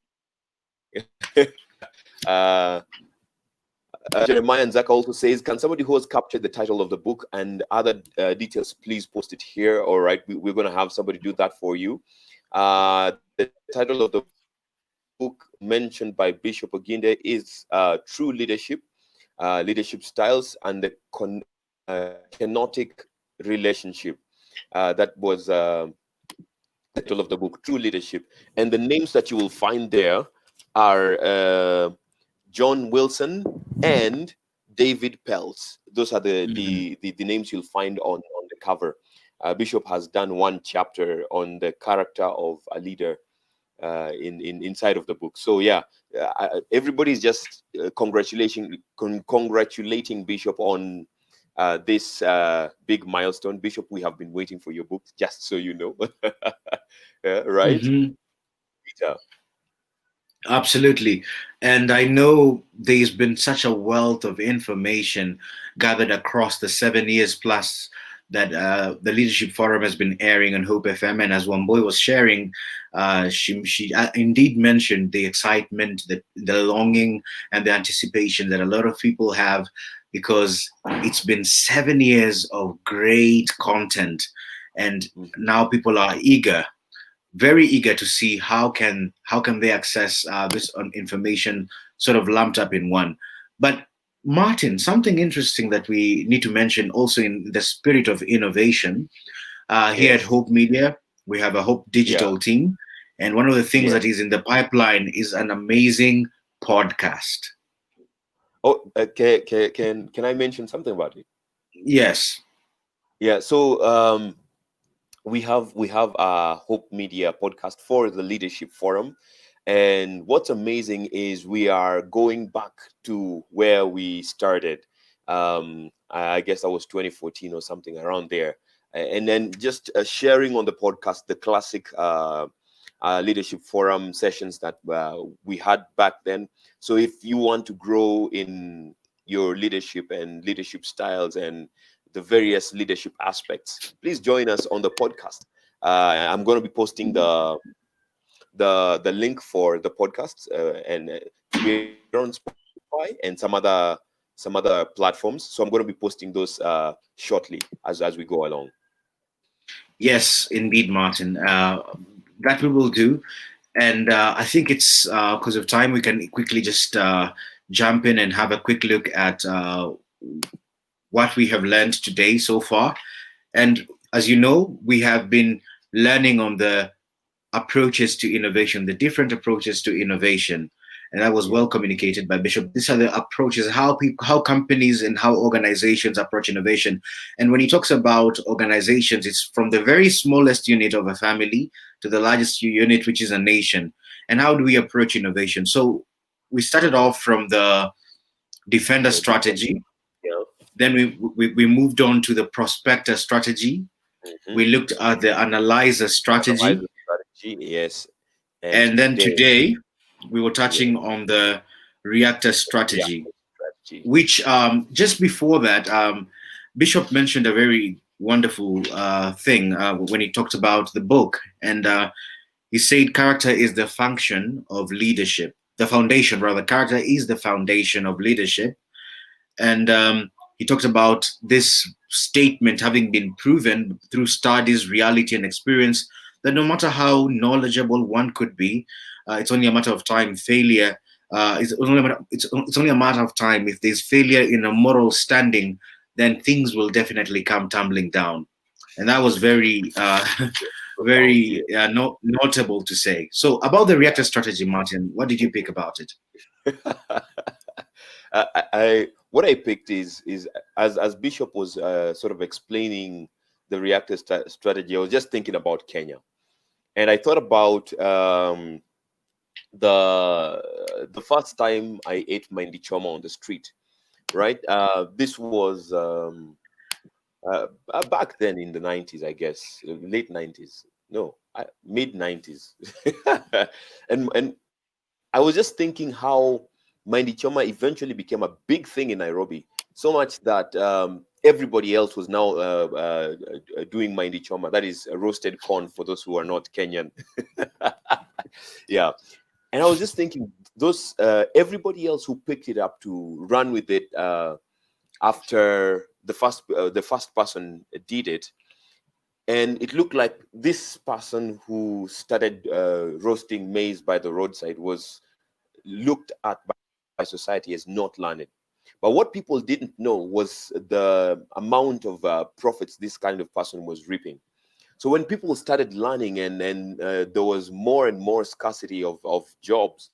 Jeremiah and Zach also says, can somebody who has captured the title of the book and other details please post it here? All right, we're going to have somebody do that for you. The title of the book mentioned by Bishop Oginde is True Leadership, Leadership Styles and the Kenotic Relationship. That was the title of the book, True Leadership. And the names that you will find there are John Wilson and David Peltz. Those are the names you'll find on the cover. Bishop has done one chapter on the character of a leader, inside of the book. So yeah, everybody's just congratulating Bishop on this big milestone. Bishop, we have been waiting for your book, just so you know. Right? Mhm. Peter. Absolutely. And I know there's been such a wealth of information gathered across the 7 years plus that the Leadership Forum has been airing on Hope FM. And as Wamboy was sharing, she indeed mentioned the excitement, the longing, and the anticipation that a lot of people have, because it's been 7 years of great content. And now people are very eager to see how can they access this information sort of lumped up in one. But Martin, something interesting that we need to mention also in the spirit of innovation, here at Yes. Hope Media, we have a Hope Digital team, and one of the things that is in the pipeline is an amazing podcast. Oh, can I mention something about it? Yes. Yeah. So we have a Hope Media podcast for the Leadership Forum, and what's amazing is we are going back to where we started. I guess that was 2014 or something around there, and then just sharing on the podcast the classic Leadership Forum sessions that we had back then. So if you want to grow in your leadership and leadership styles and the various leadership aspects, please join us on the podcast. I'm going to be posting the link for the podcast, and we're on Spotify and some other platforms. So I'm going to be posting those shortly as we go along. Yes, indeed, Martin. That we will do. And I think it's because of time, we can quickly just jump in and have a quick look at what we have learned today so far. And as you know, we have been learning on the approaches to innovation, the different approaches to innovation. And that was well communicated by Bishop. These are the approaches, how companies and how organizations approach innovation. And when he talks about organizations, it's from the very smallest unit of a family to the largest unit, which is a nation. And how do we approach innovation? So we started off from the defender strategy. Then we moved on to the prospector strategy. We looked at the analyzer strategy. Yes. And then today we were touching on the reactor strategy, which just before that, Bishop mentioned a very wonderful thing when he talked about the book. And he said character is the function of leadership. The foundation, rather, character is the foundation of leadership. And he talked about this statement having been proven through studies, reality, and experience, that no matter how knowledgeable one could be, it's only a matter of time. Failure it's only a matter of time. If there's failure in a moral standing, then things will definitely come tumbling down. And that was very, very notable to say. So about the reactor strategy, Martin, what did you pick about it? What I picked is as Bishop was sort of explaining the reactor strategy, I was just thinking about Kenya, and I thought about the first time I ate Mahindi Choma on the street, right? This was back then in the 90s, I guess, late 90s, no, mid 90s, and I was just thinking how Mahindi Choma eventually became a big thing in Nairobi, so much that everybody else was now doing Mahindi Choma. That is roasted corn for those who are not Kenyan. Yeah. And I was just thinking, those everybody else who picked it up to run with it after the first person did it, and it looked like this person who started roasting maize by the roadside was looked at by society as not learned. But what people didn't know was the amount of profits this kind of person was reaping. So when people started learning and there was more and more scarcity of jobs,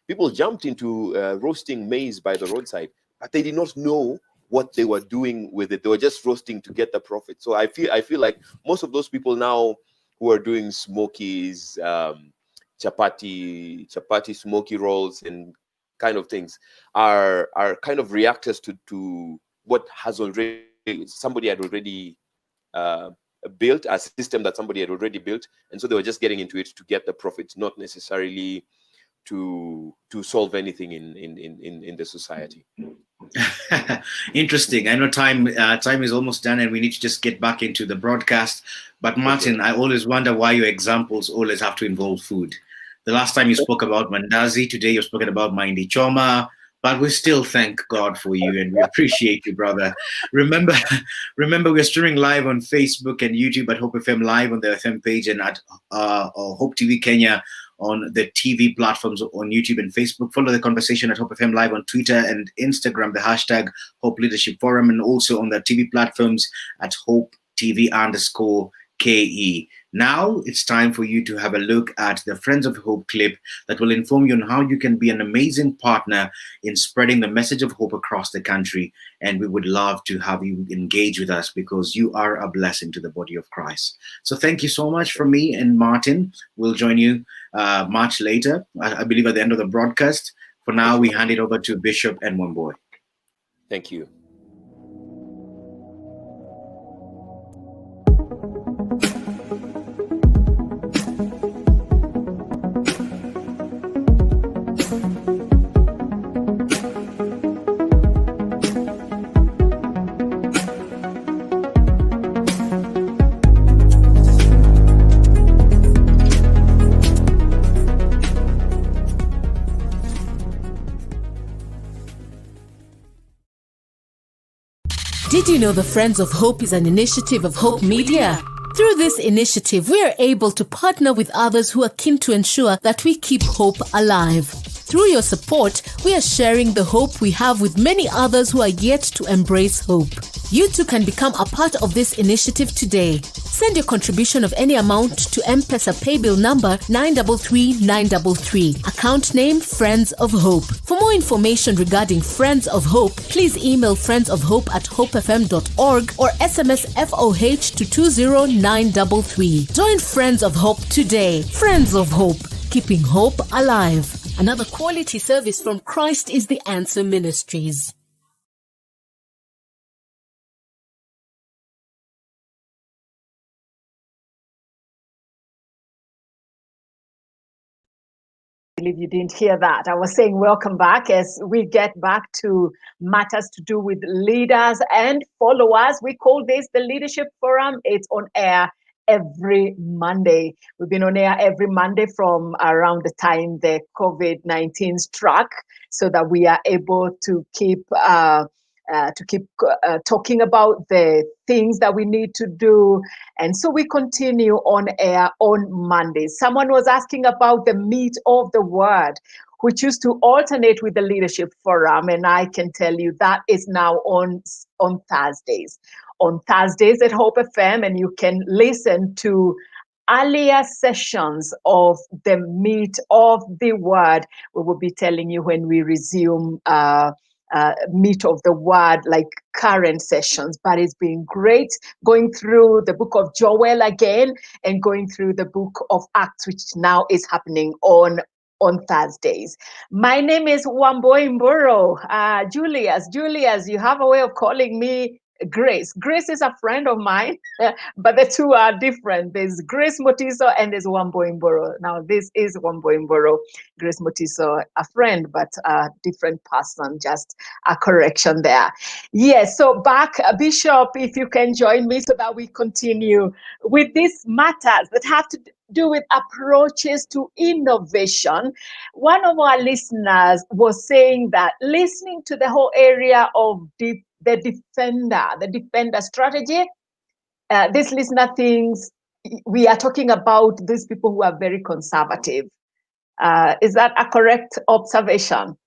people jumped into roasting maize by the roadside, but they did not know what they were doing with it. They were just roasting to get the profit. So I feel like most of those people now who are doing smokies, chapati, smoky rolls, and kind of things are kind of reactors to what has already somebody had already built, a system that somebody had already built, and so they were just getting into it to get the profits, not necessarily to solve anything in the society. Interesting. I know time is almost done, and we need to just get back into the broadcast. But Martin, I always wonder why your examples always have to involve food. The last time you spoke about mandazi, today you've spoken about mahindi choma, but we still thank God for you and we appreciate you, brother. Remember, we're streaming live on Facebook and YouTube at Hope FM Live on the FM page, and at Hope TV Kenya on the TV platforms on YouTube and Facebook. Follow the conversation at Hope FM Live on Twitter and Instagram, the hashtag Hope Leadership Forum, and also on the TV platforms at Hope TV_KE. Now it's time for you to have a look at the Friends of Hope clip that will inform you on how you can be an amazing partner in spreading the message of hope across the country. And we would love to have you engage with us because you are a blessing to the body of Christ. So thank you so much from me and Martin. We'll join you much later, I believe at the end of the broadcast. For now, we hand it over to Bishop and Wamboy. Thank you. Did you know the Friends of Hope is an initiative of Hope Media? Through this initiative, we are able to partner with others who are keen to ensure that we keep hope alive. Through your support, we are sharing the hope we have with many others who are yet to embrace hope. You too can become a part of this initiative today. Send your contribution of any amount to M-Pesa paybill number 933933. Account name Friends of Hope. For more information regarding Friends of Hope, please email friendsofhope@hopefm.org or SMS FOH to 20933. Join Friends of Hope today. Friends of Hope, keeping hope alive. Another quality service from Christ is the Answer Ministries. I believe you didn't hear that. I was saying welcome back as we get back to matters to do with leaders and followers. We call this the Leadership Forum. It's on air every Monday. We've been on air every Monday from around the time the COVID-19 struck, so that we are able to keep talking about the things that we need to do. And so we continue on air on Mondays. Someone was asking about the meat of the word, which used to alternate with the Leadership Forum. And I can tell you that is now on Thursdays. On Thursdays at Hope FM, and you can listen to earlier sessions of the meat of the word. We will be telling you when we resume meat of the word, like current sessions. But it's been great going through the book of Joel again and going through the book of Acts, which now is happening on Thursdays. My name is Wamboy Mburo. Julius, you have a way of calling me Grace. Grace is a friend of mine, but the two are different. There's Grace Motiso and there's Wamboy Mburo. Now, this is Wamboy Mburo. Grace Motiso, a friend, but a different person. Just a correction there. Yes, so back, Bishop, if you can join me so that we continue with these matters that have to do with approaches to innovation. One of our listeners was saying that listening to the whole area of the defender strategy, this listener thinks we are talking about these people who are very conservative. Is that a correct observation?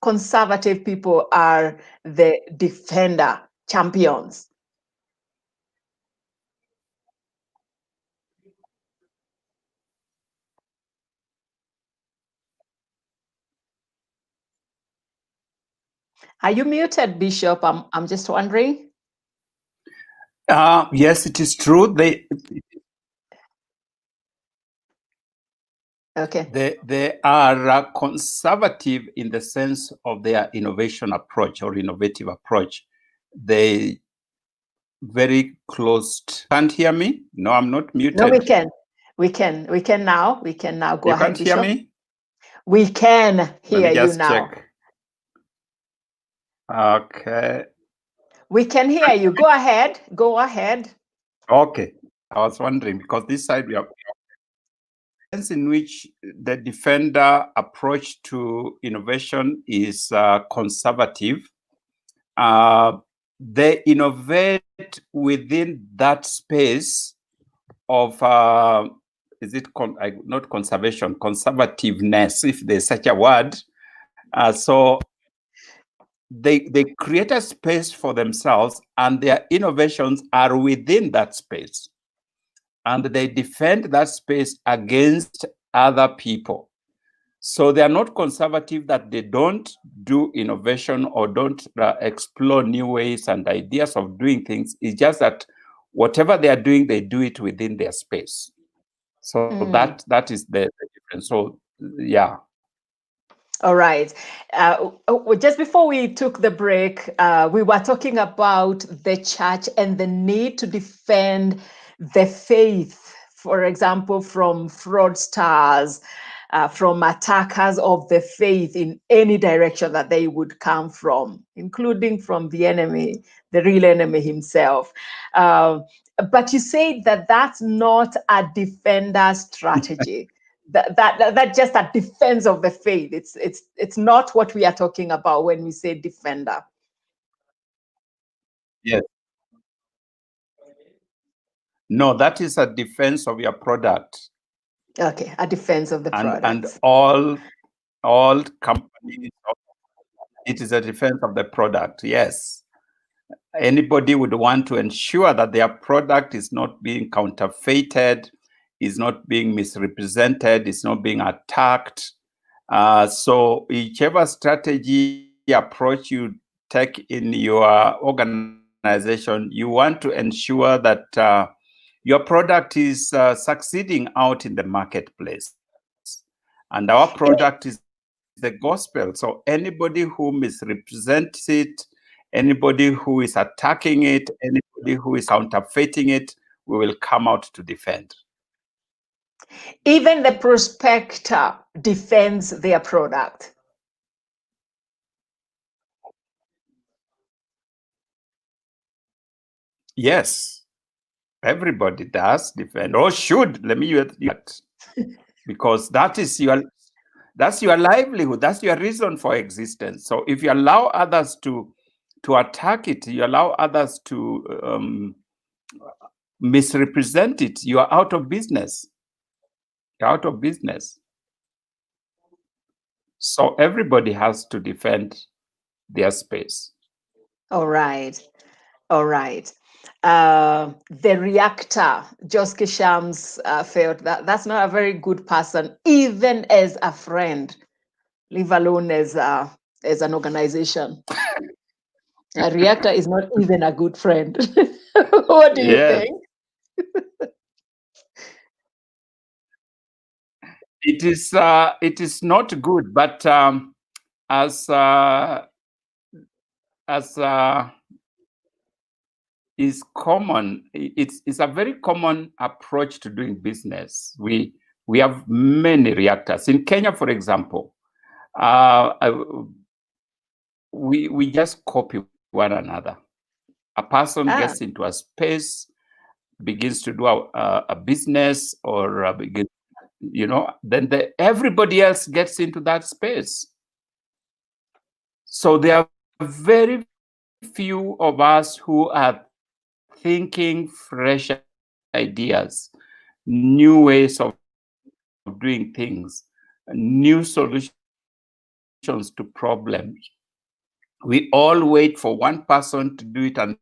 Conservative people are the defender champions. Are you muted, Bishop? I'm just wondering. Yes, it is true. Okay. They are conservative in the sense of their innovation approach or innovative approach. They very closed. Can't hear me? No, I'm not muted. No, we can. We can now. We can now. Go You ahead, can't hear Bishop. me? We can hear Let me you just now. check. Okay. We can hear you. Go ahead. Go ahead. Okay. I was wondering because this side we have sense in which the defender approach to innovation is conservative. They innovate within that space of is it not conservation, conservativeness, if there's such a word. So they create a space for themselves, and their innovations are within that space, and they defend that space against other people. So they are not conservative that they don't do innovation or don't explore new ways and ideas of doing things. It's just that whatever they are doing, they do it within their space. So that is the difference. So yeah. All right. Just before we took the break, we were talking about the church and the need to defend the faith, for example, from fraudsters, from attackers of the faith in any direction that they would come from, including from the enemy, the real enemy himself. But you said that that's not a defender strategy. That just a defense of the faith. It's not what we are talking about when we say defender. Yes. No, that is a defense of your product. Okay, a defense of the product. And all companies, it is a defense of the product. Yes. Anybody would want to ensure that their product is not being counterfeited, is not being misrepresented, is not being attacked. So whichever strategy approach you take in your organization, you want to ensure that your product is succeeding out in the marketplace. And our product is the gospel. So anybody who misrepresents it, anybody who is attacking it, anybody who is counterfeiting it, we will come out to defend. Even the prospector defends their product. Yes, everybody does defend, or should. Let me use that, because that's your livelihood. That's your reason for existence. So if you allow others to attack it, you allow others to misrepresent it, you are out of business. You're out of business. So everybody has to defend their space. All right. All right. The reactor, Joske Shams, felt that that's not a very good person, even as a friend, leave alone as an organization. A reactor is not even a good friend. What do you think? It is not good, but as is common, it's a very common approach to doing business. We have many reactors in Kenya, for example. We just copy one another. A person gets into a space, begins to do a business, or then everybody else gets into that space. So there are very few of us who are thinking fresh ideas, new ways of doing things, new solutions to problems. We all wait for one person to do it, and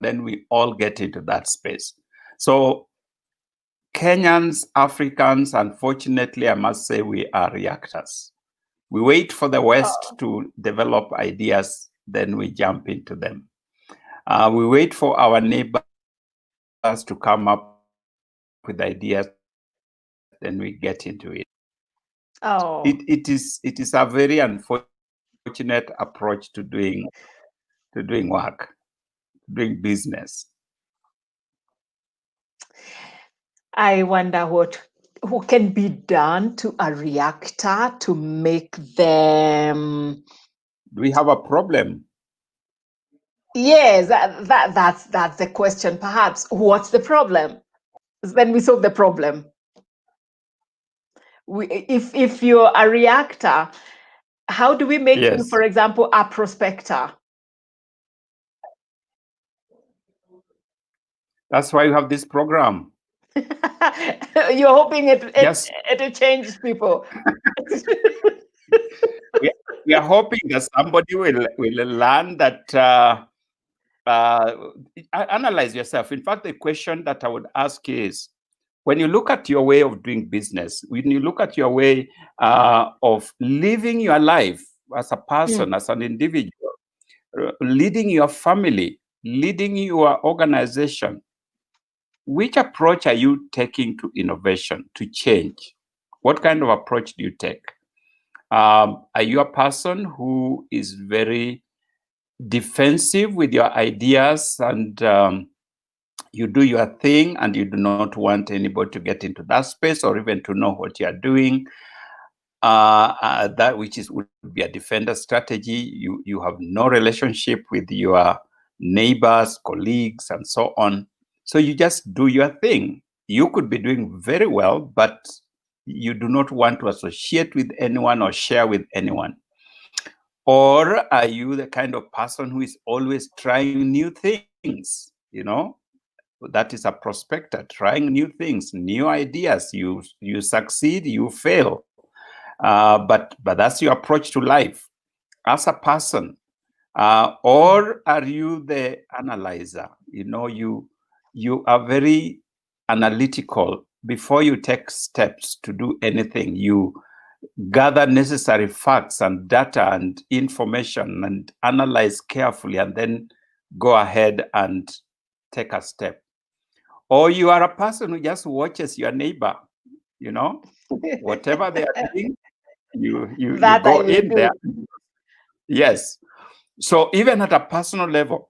then we all get into that space. So Kenyans, Africans, unfortunately, I must say, we are reactors. We wait for the West to develop ideas, then we jump into them. We wait for our neighbors to come up with ideas, then we get into it. Oh. It is a very unfortunate approach to doing work, doing business. I wonder what can be done to a reactor to make them. Do we have a problem? Yes, that's the question. Perhaps what's the problem? Then we solve the problem. If you're a reactor, how do we make you, Yes. for example, a prospector? That's why you have this program. You're hoping it Yes. changes people. We are hoping that somebody will learn that. Analyze yourself. In fact, the question that I would ask is, when you look at your way of doing business, when you look at your way of living your life as a person, as an individual, leading your family, leading your organization, which approach are you taking to innovation, to change? What kind of approach do you take? Are you a person who is very defensive with your ideas and you do your thing and you do not want anybody to get into that space or even to know what you are doing? That which would be a defender strategy. You have no relationship with your neighbors, colleagues, and so on. So you just do your thing. You could be doing very well, but you do not want to associate with anyone or share with anyone. Or are you the kind of person who is always trying new things? That is a prospector, trying new things, new ideas. You succeed, you fail. But that's your approach to life as a person. Or are you the analyzer? You are very analytical. Before you take steps to do anything, you gather necessary facts and data and information and analyze carefully and then go ahead and take a step. Or you are a person who just watches your neighbor, whatever they are doing, you go in there. Yes. So even at a personal level,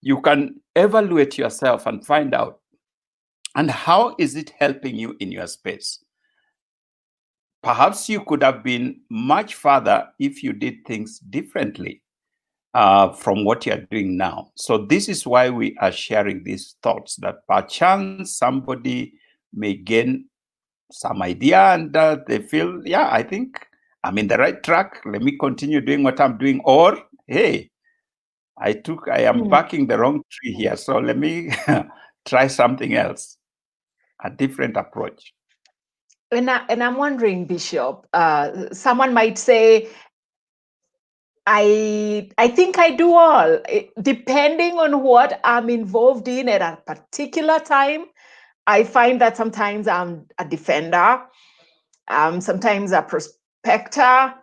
you can evaluate yourself and find out, and how is it helping you in your space? Perhaps you could have been much further if you did things differently from what you are doing now. So this is why we are sharing these thoughts, that perchance somebody may gain some idea and they feel, yeah, I think I'm in the right track. Let me continue doing what I'm doing. Or, hey, I am barking the wrong tree here. So let me try something else, a different approach. And I'm wondering, Bishop, someone might say, I think I do all, depending on what I'm involved in at a particular time. I find that sometimes I'm a defender, sometimes a prospector,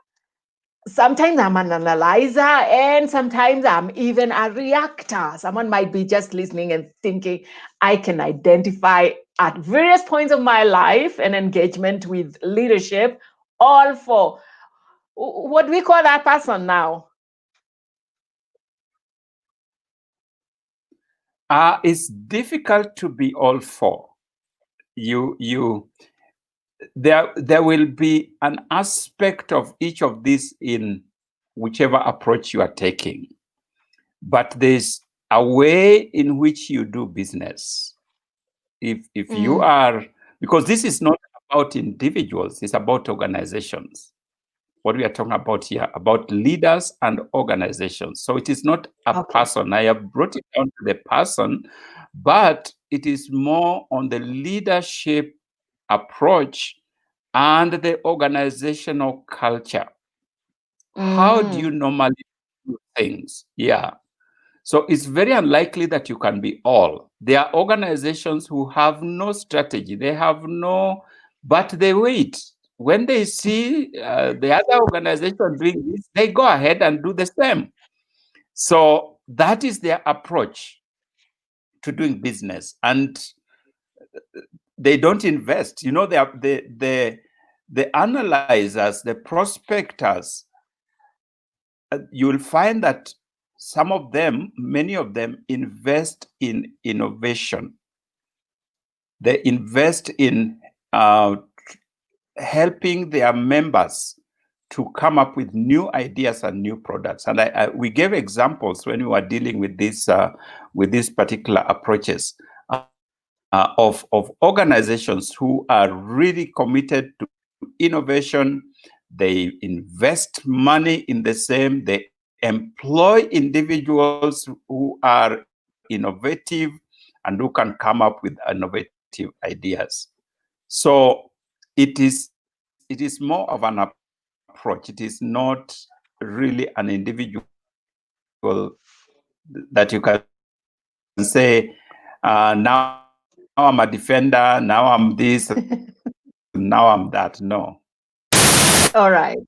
sometimes I'm an analyzer, and sometimes I'm even a reactor. Someone might be just listening and thinking, I can identify at various points of my life and engagement with leadership, all for what do we call that person now? It's difficult to be all four. There will be an aspect of each of these in whichever approach you are taking. But there's a way in which you do business. If you are, because this is not about individuals, it's about organizations. What we are talking about here, about leaders and organizations. So it is not a person. I have brought it down to the person, but it is more on the leadership approach and the organizational culture. How do you normally do things? Yeah. So it's very unlikely that you can be all. There are organizations who have no strategy. They have but they wait. When they see the other organization doing this, they go ahead and do the same. So that is their approach to doing business. And they don't invest. The the analyzers, the prospectors, you'll find that some of them, many of them, invest in innovation. They invest in helping their members to come up with new ideas and new products. And we gave examples when we were dealing with these particular approaches of organizations who are really committed to innovation. They invest money in the same. They employ individuals who are innovative and who can come up with innovative ideas. So it is more of an approach. It is not really an individual that you can say, now I'm a defender, now I'm this, now I'm that. No. All right.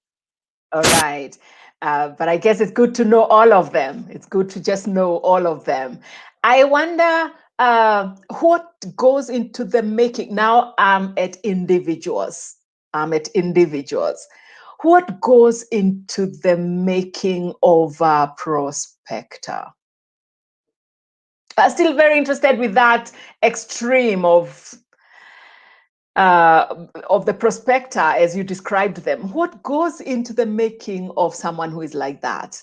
All right. But I guess it's good to know all of them. It's good to just know all of them. I wonder what goes into the making. Now I'm at individuals. What goes into the making of a prospector? Still very interested with that extreme of the prospector as you described them. What goes into the making of someone who is like that?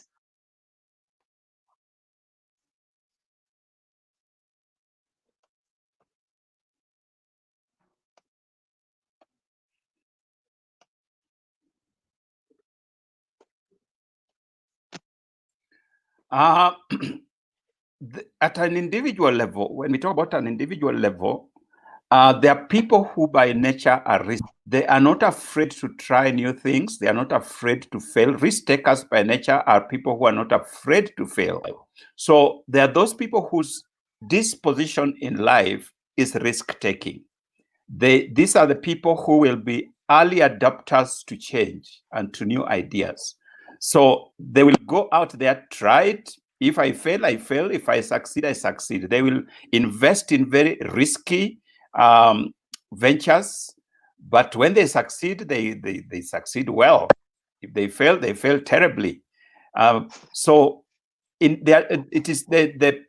At an individual level, when we talk about an individual level, there are people who by nature are risk. They are not afraid to try new things. They are not afraid to fail. Risk takers by nature are people who are not afraid to fail. So there are those people whose disposition in life is risk taking. These are the people who will be early adopters to change and to new ideas. So they will go out there, try it. If I fail, I fail. If I succeed, I succeed. They will invest in very risky ventures, but when they succeed, they succeed well. If they fail terribly. So in there, it is the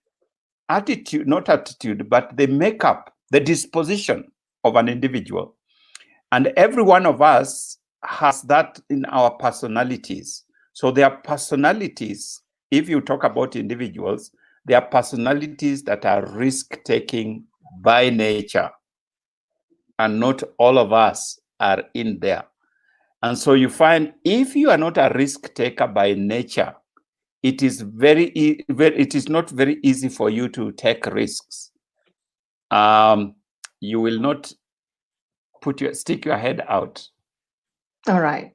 attitude, not attitude, but the makeup, the disposition of an individual. And every one of us has that in our personalities. So there are personalities, if you talk about individuals, there are personalities that are risk-taking by nature. And not all of us are in there. And so you find if you are not a risk taker by nature, it is it is not very easy for you to take risks. You will not stick your head out. All right.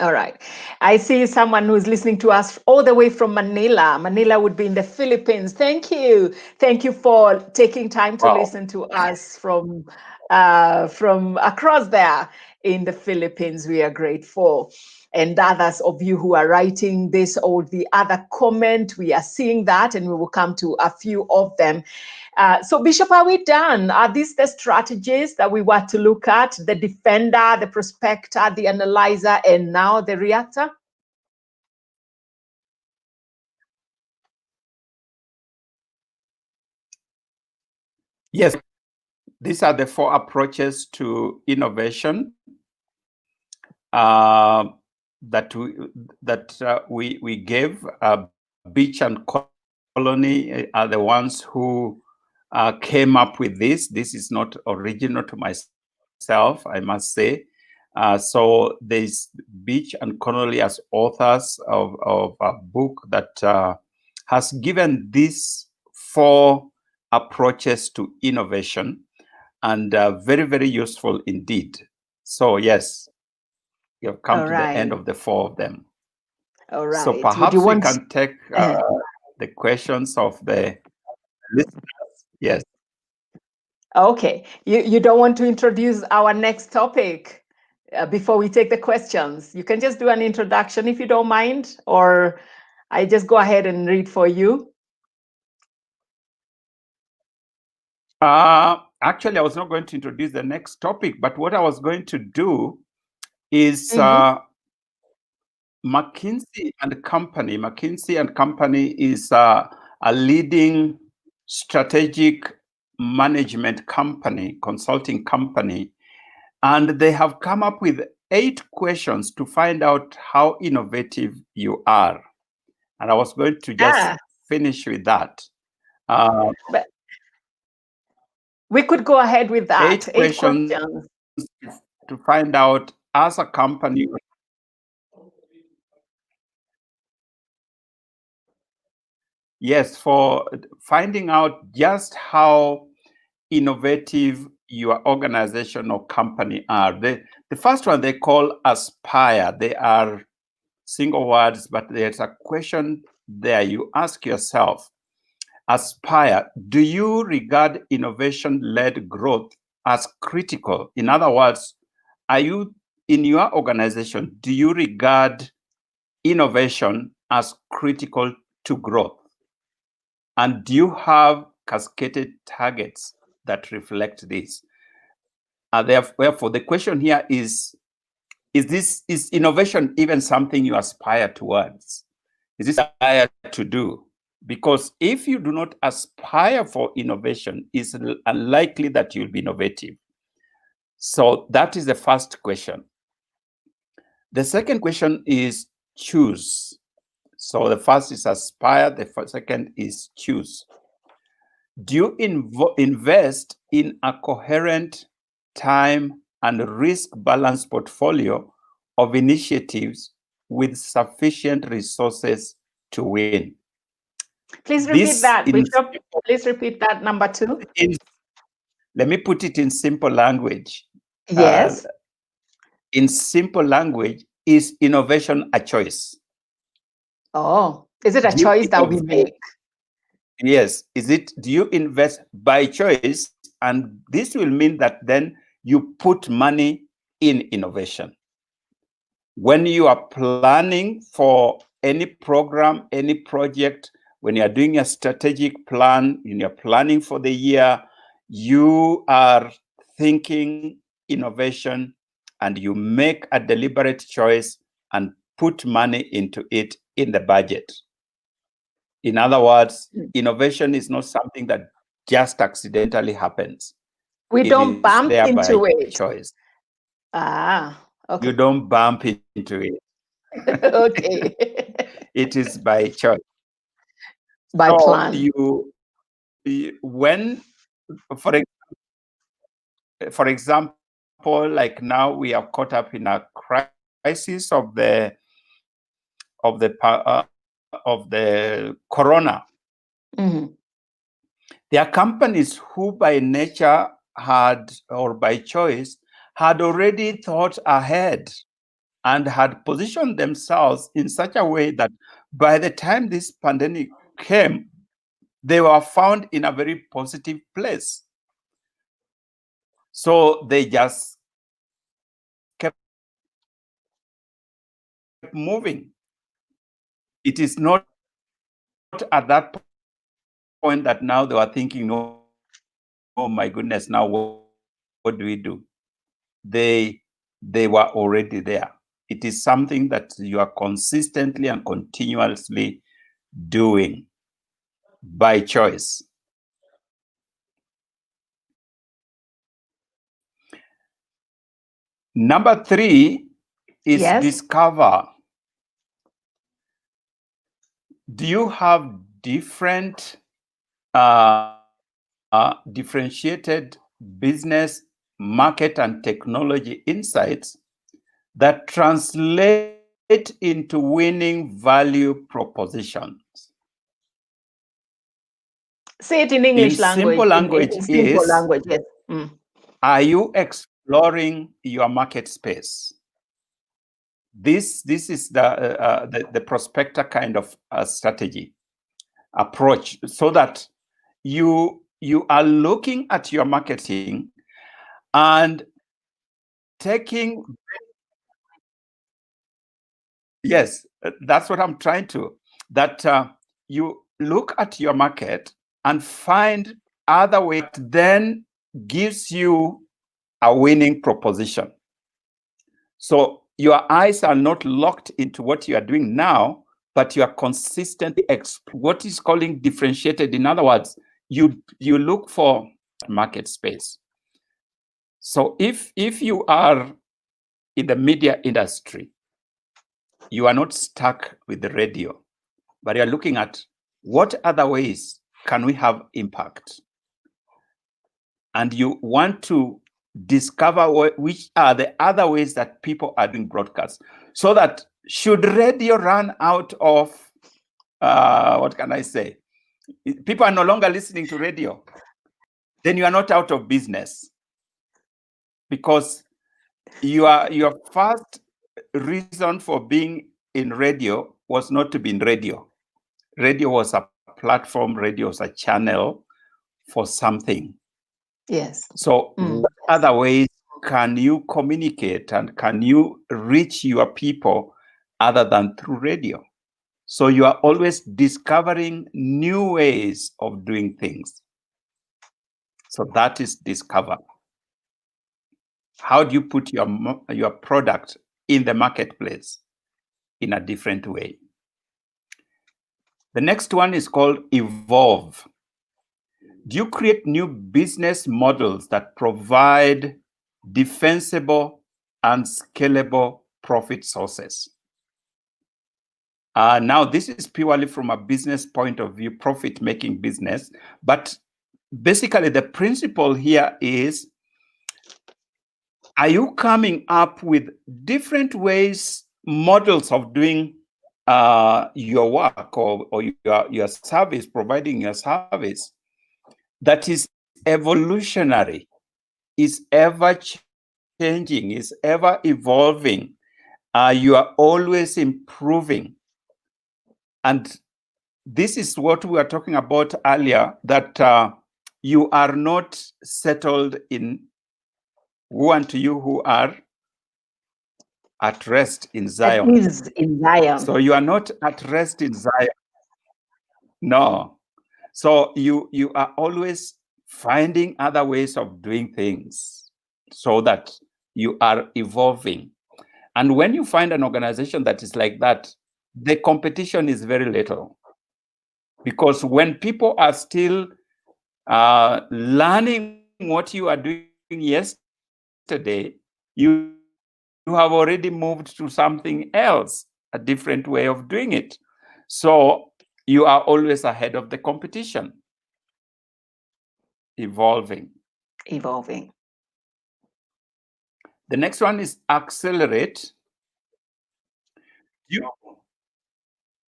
All right. I see someone who's listening to us all the way from Manila. Manila would be in the Philippines. Thank you. Thank you for taking time to listen to us from across there in the Philippines. We are grateful. And others of you who are writing this or the other comment, we are seeing that, and we will come to a few of them. So, Bishop, are we done? Are these the strategies that we want to look at? The defender, the prospector, the analyzer, and now the reactor? Yes, these are the 4 approaches to innovation that we gave. Beach and Colony are the ones who came up with this. This is not original to myself, I must say. So there's Beach and Connolly as authors of a book that has given these 4 approaches to innovation, and very, very useful indeed. So yes, you have come to the end of the 4 of them. All right. So perhaps we can take the questions of the listeners. Yes. Okay. You don't want to introduce our next topic before we take the questions? You can just do an introduction if you don't mind, or I just go ahead and read for you. Actually, I was not going to introduce the next topic, but what I was going to do is McKinsey and Company. McKinsey and Company is a leading strategic management company, consulting company, and they have come up with 8 questions to find out how innovative you are. And I was going to just finish with that. But we could go ahead with that. 8 questions to find out as a company. Yes, for finding out just how innovative your organization or company are. The first one they call Aspire. They are single words, but there's a question there you ask yourself. Aspire, do you regard innovation-led growth as critical? In other words, are you, in your organization, do you regard innovation as critical to growth? And do you have cascaded targets that reflect this? Therefore, the question here is innovation even something you aspire towards? Is this aspire to do? Because if you do not aspire for innovation, it's unlikely that you'll be innovative. So that is the first question. The second question is choose. So the first is aspire, the second is choose. Do you invest in a coherent time and risk-balanced portfolio of initiatives with sufficient resources to win? Please repeat that, Bishop. Please repeat that number 2. Let me put it in simple language. Yes. In simple language, is innovation a choice? Oh, is it a choice that we make? Yes. Do you invest by choice? And this will mean that then you put money in innovation. When you are planning for any program, any project, when you're doing a strategic plan, when you're planning for the year, you are thinking innovation and you make a deliberate choice and put money into it in the budget. In other words, innovation is not something that just accidentally happens. We don't bump into it. Choice. Okay. You don't bump into it. Okay. It is by choice. By plan. When, for example, like now we are caught up in a crisis of the corona. Mm-hmm. There are companies who by nature had, or by choice, had already thought ahead and had positioned themselves in such a way that by the time this pandemic came, they were found in a very positive place. So they just kept moving. It is not at that point that now they were thinking, oh my goodness, now what do we do? They were already there. It is something that you are consistently and continuously doing by choice. Number 3 is discover. Do you have different differentiated business, market, and technology insights that translate into winning value propositions? Say it in English language. Simple language simple language, yes. Are you exploring your market space? This is the prospector kind of strategy approach, so that you are looking at your marketing and taking. Yes, that's what I'm trying to. That you look at your market and find other ways that then gives you a winning proposition. So your eyes are not locked into what you are doing now, but you are consistently what is calling differentiated. In other words, you look for market space. So if you are in the media industry, you are not stuck with the radio, but you're looking at what other ways can we have impact? And you want to discover which are the other ways that people are doing broadcasts, so that should radio run out of, what can I say? People are no longer listening to radio, then you are not out of business, because your first reason for being in radio was not to be in radio. Radio was a platform, radio was a channel for something. Yes. So what other ways can you communicate and can you reach your people other than through radio? So you are always discovering new ways of doing things. So that is discover. How do you put your product in the marketplace in a different way? The next one is called evolve. Do you create new business models that provide defensible and scalable profit sources? Now, this is purely from a business point of view, profit-making business. But basically, the principle here is, are you coming up with different ways, models of doing your work or your service, providing your service, that is evolutionary, is ever changing, is ever evolving? You are always improving. And this is what we were talking about earlier, that you are not settled in woe unto you who are at rest in Zion. That is in Zion. So you are not at rest in Zion. No. So you are always finding other ways of doing things so that you are evolving. And when you find an organization that is like that, the competition is very little. Because when people are still learning what you are doing yesterday, you have already moved to something else, a different way of doing it. So you are always ahead of the competition. Evolving. Evolving. The next one is accelerate.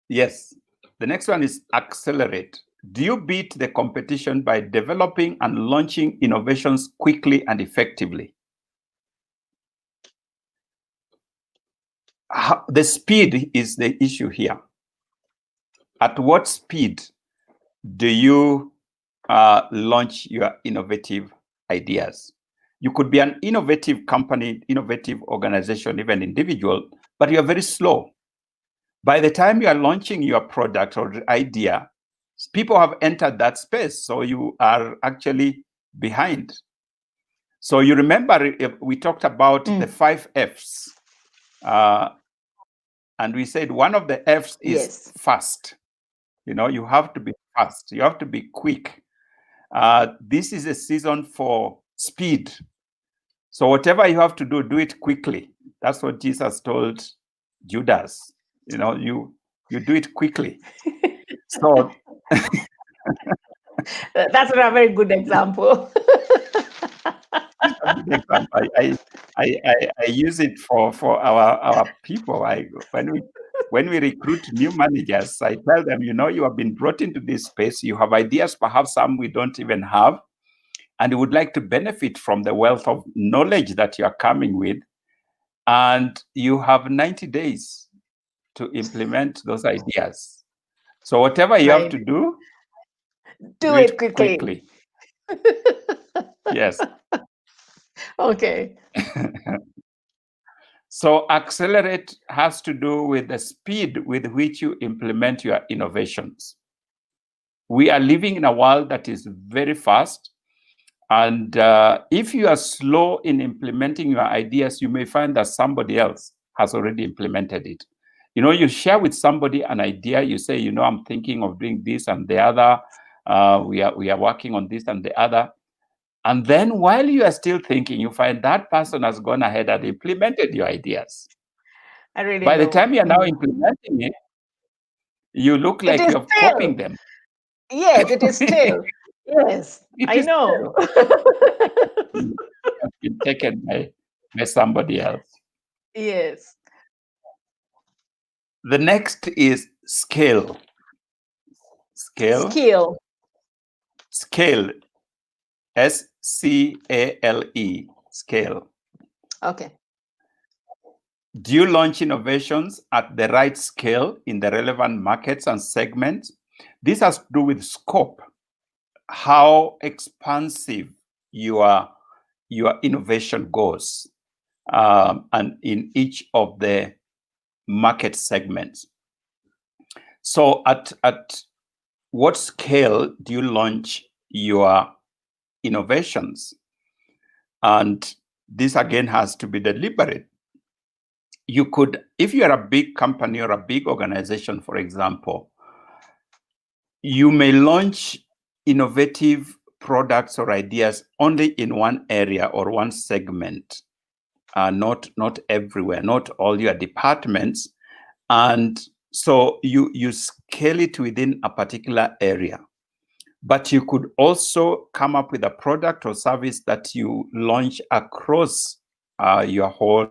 Yes. The next one is accelerate. Do you beat the competition by developing and launching innovations quickly and effectively? The speed is the issue here. At what speed do you launch your innovative ideas? You could be an innovative company, innovative organization, even individual, but you're very slow. By the time you are launching your product or idea, people have entered that space, so you are actually behind. So you remember we talked about the 5 Fs. And we said one of the Fs is fast. You have to be fast. You have to be quick. This is a season for speed. So whatever you have to do, do it quickly. That's what Jesus told Judas. You do it quickly. So that's a very good example. I use it for our people. When we recruit new managers, I tell them, you have been brought into this space. You have ideas, perhaps some we don't even have, and you would like to benefit from the wealth of knowledge that you are coming with, and you have 90 days to implement those ideas. So whatever you have to do it quickly. Yes. Okay. So accelerate has to do with the speed with which you implement your innovations. We are living in a world that is very fast. And if you are slow in implementing your ideas, you may find that somebody else has already implemented it. You share with somebody an idea. You say, I'm thinking of doing this and the other. We are working on this and the other. And then while you are still thinking, you find that person has gone ahead and implemented your ideas. I really By the know. time you're now implementing it, you look It like is you're still. copying them. Yes, it is still. Yes, It I is know. have been taken by somebody else. Yes. The next is scale. Scale. Skill. Scale. SCALE. Scale. Okay. Do you launch innovations at the right scale in the relevant markets and segments? This has to do with scope, how expansive your innovation goes, and in each of the market segments. So at what scale do you launch your innovations? And this again has to be deliberate. You could, if you are a big company or a big organization, for example, you may launch innovative products or ideas only in one area or one segment, not everywhere, not all your departments. And so you scale it within a particular area. But you could also come up with a product or service that you launch across your whole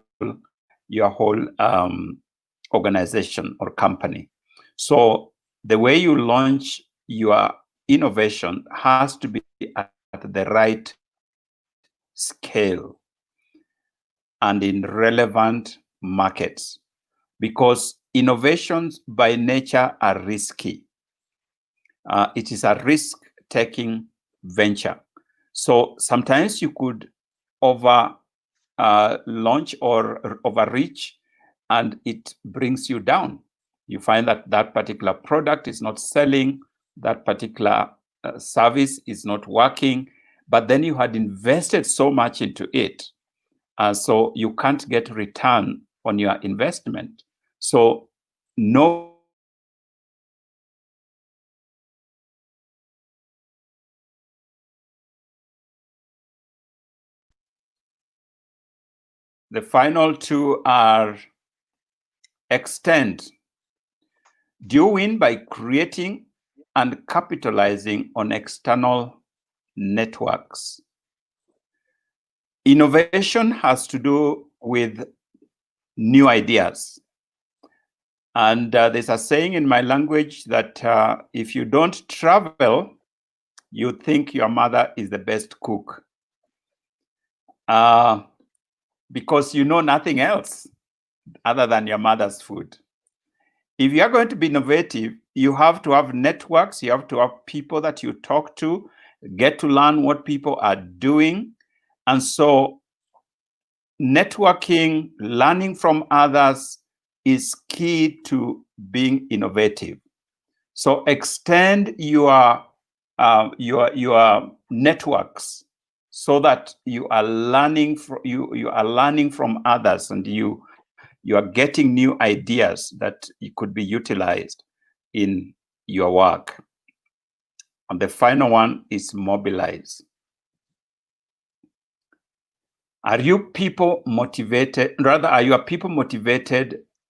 organization or company. So the way you launch your innovation has to be at the right scale and in relevant markets, because innovations by nature are risky. It is a risk-taking venture. So sometimes you could launch or overreach, and it brings you down. You find that that particular product is not selling, that particular service is not working, but then you had invested so much into it, so you can't get return on your investment. So no. The final two are extend. Do you win by creating and capitalizing on external networks? Innovation has to do with new ideas. And there's a saying in my language that if you don't travel, you think your mother is the best cook. Because you know nothing else other than your mother's food. If you are going to be innovative, you have to have networks, you have to have people that you talk to, get to learn what people are doing. And so networking, learning from others is key to being innovative. So extend your networks so that you are learning from others, and you are getting new ideas that could be utilized in your work. And the final one is mobilize. Are your people motivated,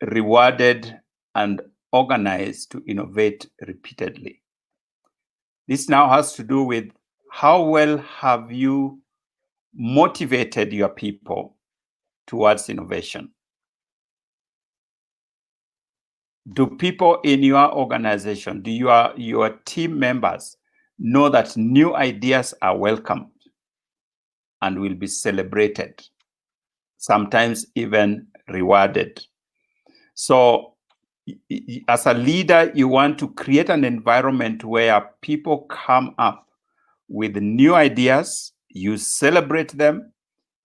rewarded, and organized to innovate repeatedly? This now has to do with how well have you motivated your people towards innovation? Do people in your organization, do your team members know that new ideas are welcomed and will be celebrated, sometimes even rewarded? So as a leader, you want to create an environment where people come up with new ideas, you celebrate them,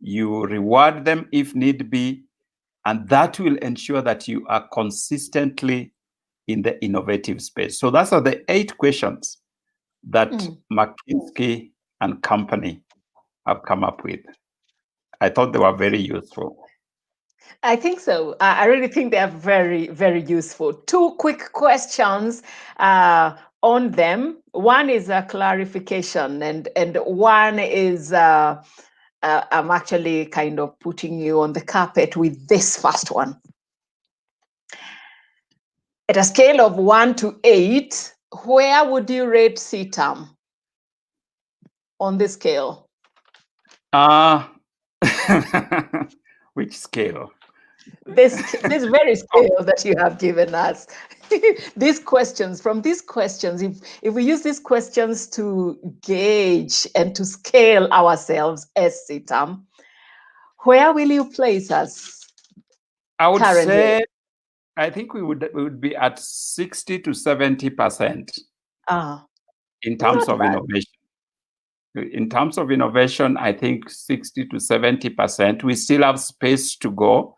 you reward them if need be, and that will ensure that you are consistently in the innovative space. So those are the 8 questions that McKinsey and company have come up with. I thought they were very useful. I think so. I really think they are very, very useful. Two quick questions on them. One is a clarification, and one is I'm actually kind of putting you on the carpet with this first one. At a scale of 1 to 8, where would you rate CITAM on this scale? Which scale? This very scale that you have given us. These questions, if we use these questions to gauge and to scale ourselves as CITAM, where will you place us? I would currently? say, I think we would be at 60 to 70% in terms not of bad. innovation. In terms of innovation, I think 60 to 70%. We still have space to go.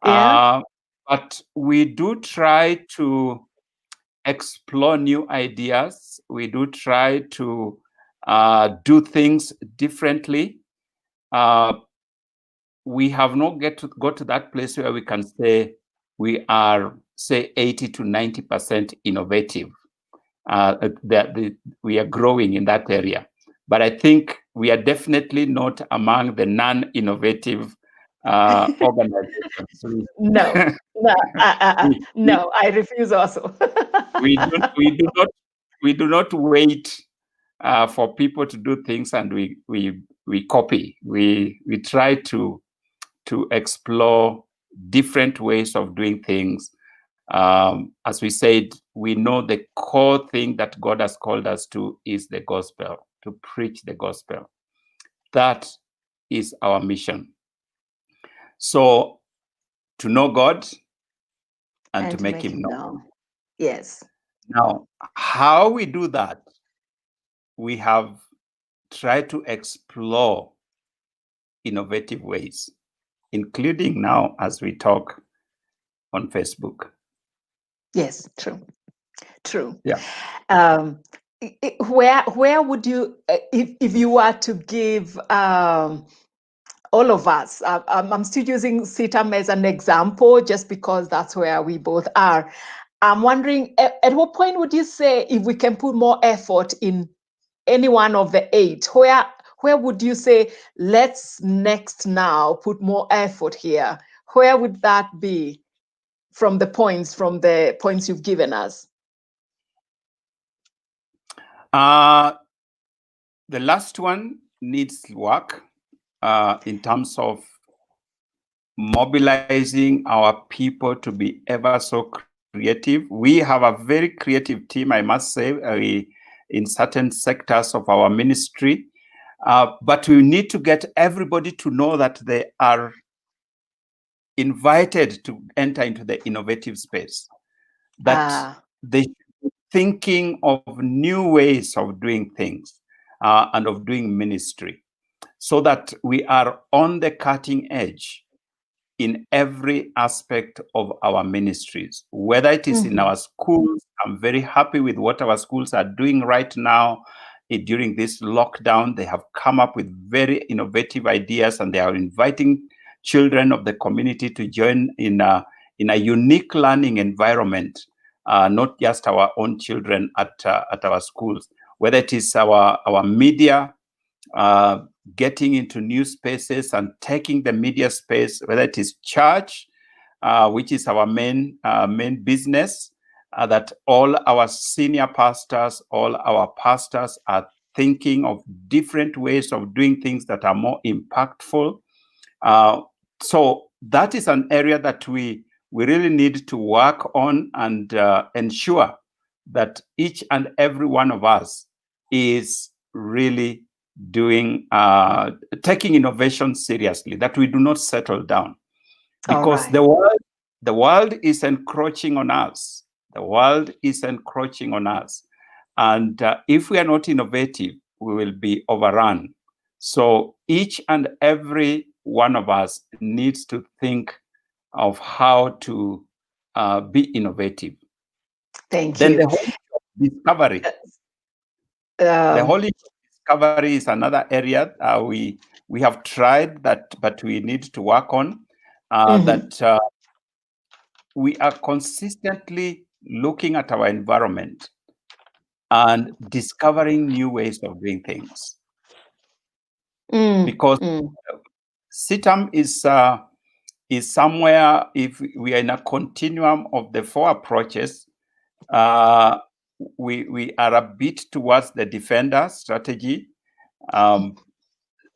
Yeah. But we do try to explore new ideas. We do try to do things differently. We have not got to that place where we can say we are, say, 80 to 90% innovative. We are growing in that area. But I think we are definitely not among the non-innovative organizations. No, no, I refuse also. we do not wait for people to do things and we copy. We try to explore different ways of doing things. As we said, we know the core thing that God has called us to is the gospel, to preach the gospel. That is our mission. So, to know God and to make him known. Yes. Now, how we do that, we have tried to explore innovative ways, including now as we talk on Facebook. Yes, true. Yeah. Where would you, if you were to give all of us, I'm still using CITAM as an example just because that's where we both are. I'm wondering, at what point would you say if we can put more effort in any one of the 8, where would you say, let's next now put more effort here? Where would that be from the points you've given us? The last one needs work in terms of mobilizing our people to be ever so creative. We have a very creative team, I must say, in certain sectors of our ministry. But we need to get everybody to know that they are invited to enter into the innovative space, that they should be thinking of new ways of doing things and of doing ministry, so that we are on the cutting edge in every aspect of our ministries, whether it is in our schools. I'm very happy with what our schools are doing right now. During this lockdown, they have come up with very innovative ideas, and they are inviting children of the community to join in a unique learning environment, not just our own children at our schools. Whether it is our media, getting into new spaces and taking the media space, whether it is church, which is our main business, that all our senior pastors, all our pastors are thinking of different ways of doing things that are more impactful. So that is an area that we really need to work on and ensure that each and every one of us is really doing, taking innovation seriously, that we do not settle down, because the world is encroaching on us. The world is encroaching on us. And if we are not innovative, we will be overrun. So each and every one of us needs to think of how to be innovative. Thank then you. The whole discovery. The whole discovery is another area we have tried that, but we need to work on. that we are consistently looking at our environment and discovering new ways of doing things. Because CITAM is somewhere, if we are in a continuum of the 4 approaches, we are a bit towards the defender strategy.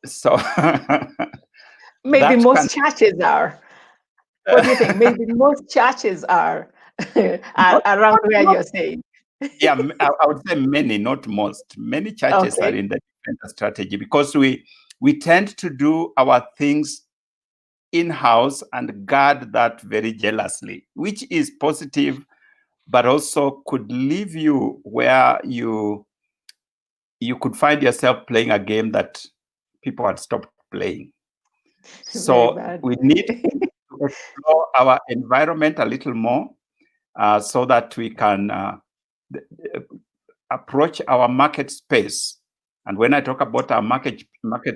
So maybe most churches are. What do you think? Maybe most churches are around where you're saying. Yeah, I would say many, not most. Many churches are in the defender strategy because we tend to do our things in-house and guard that very jealously, which is positive, but also could leave you where you could find yourself playing a game that people had stopped playing. So we need to explore our environment a little more so that we can approach our market space. And when I talk about our market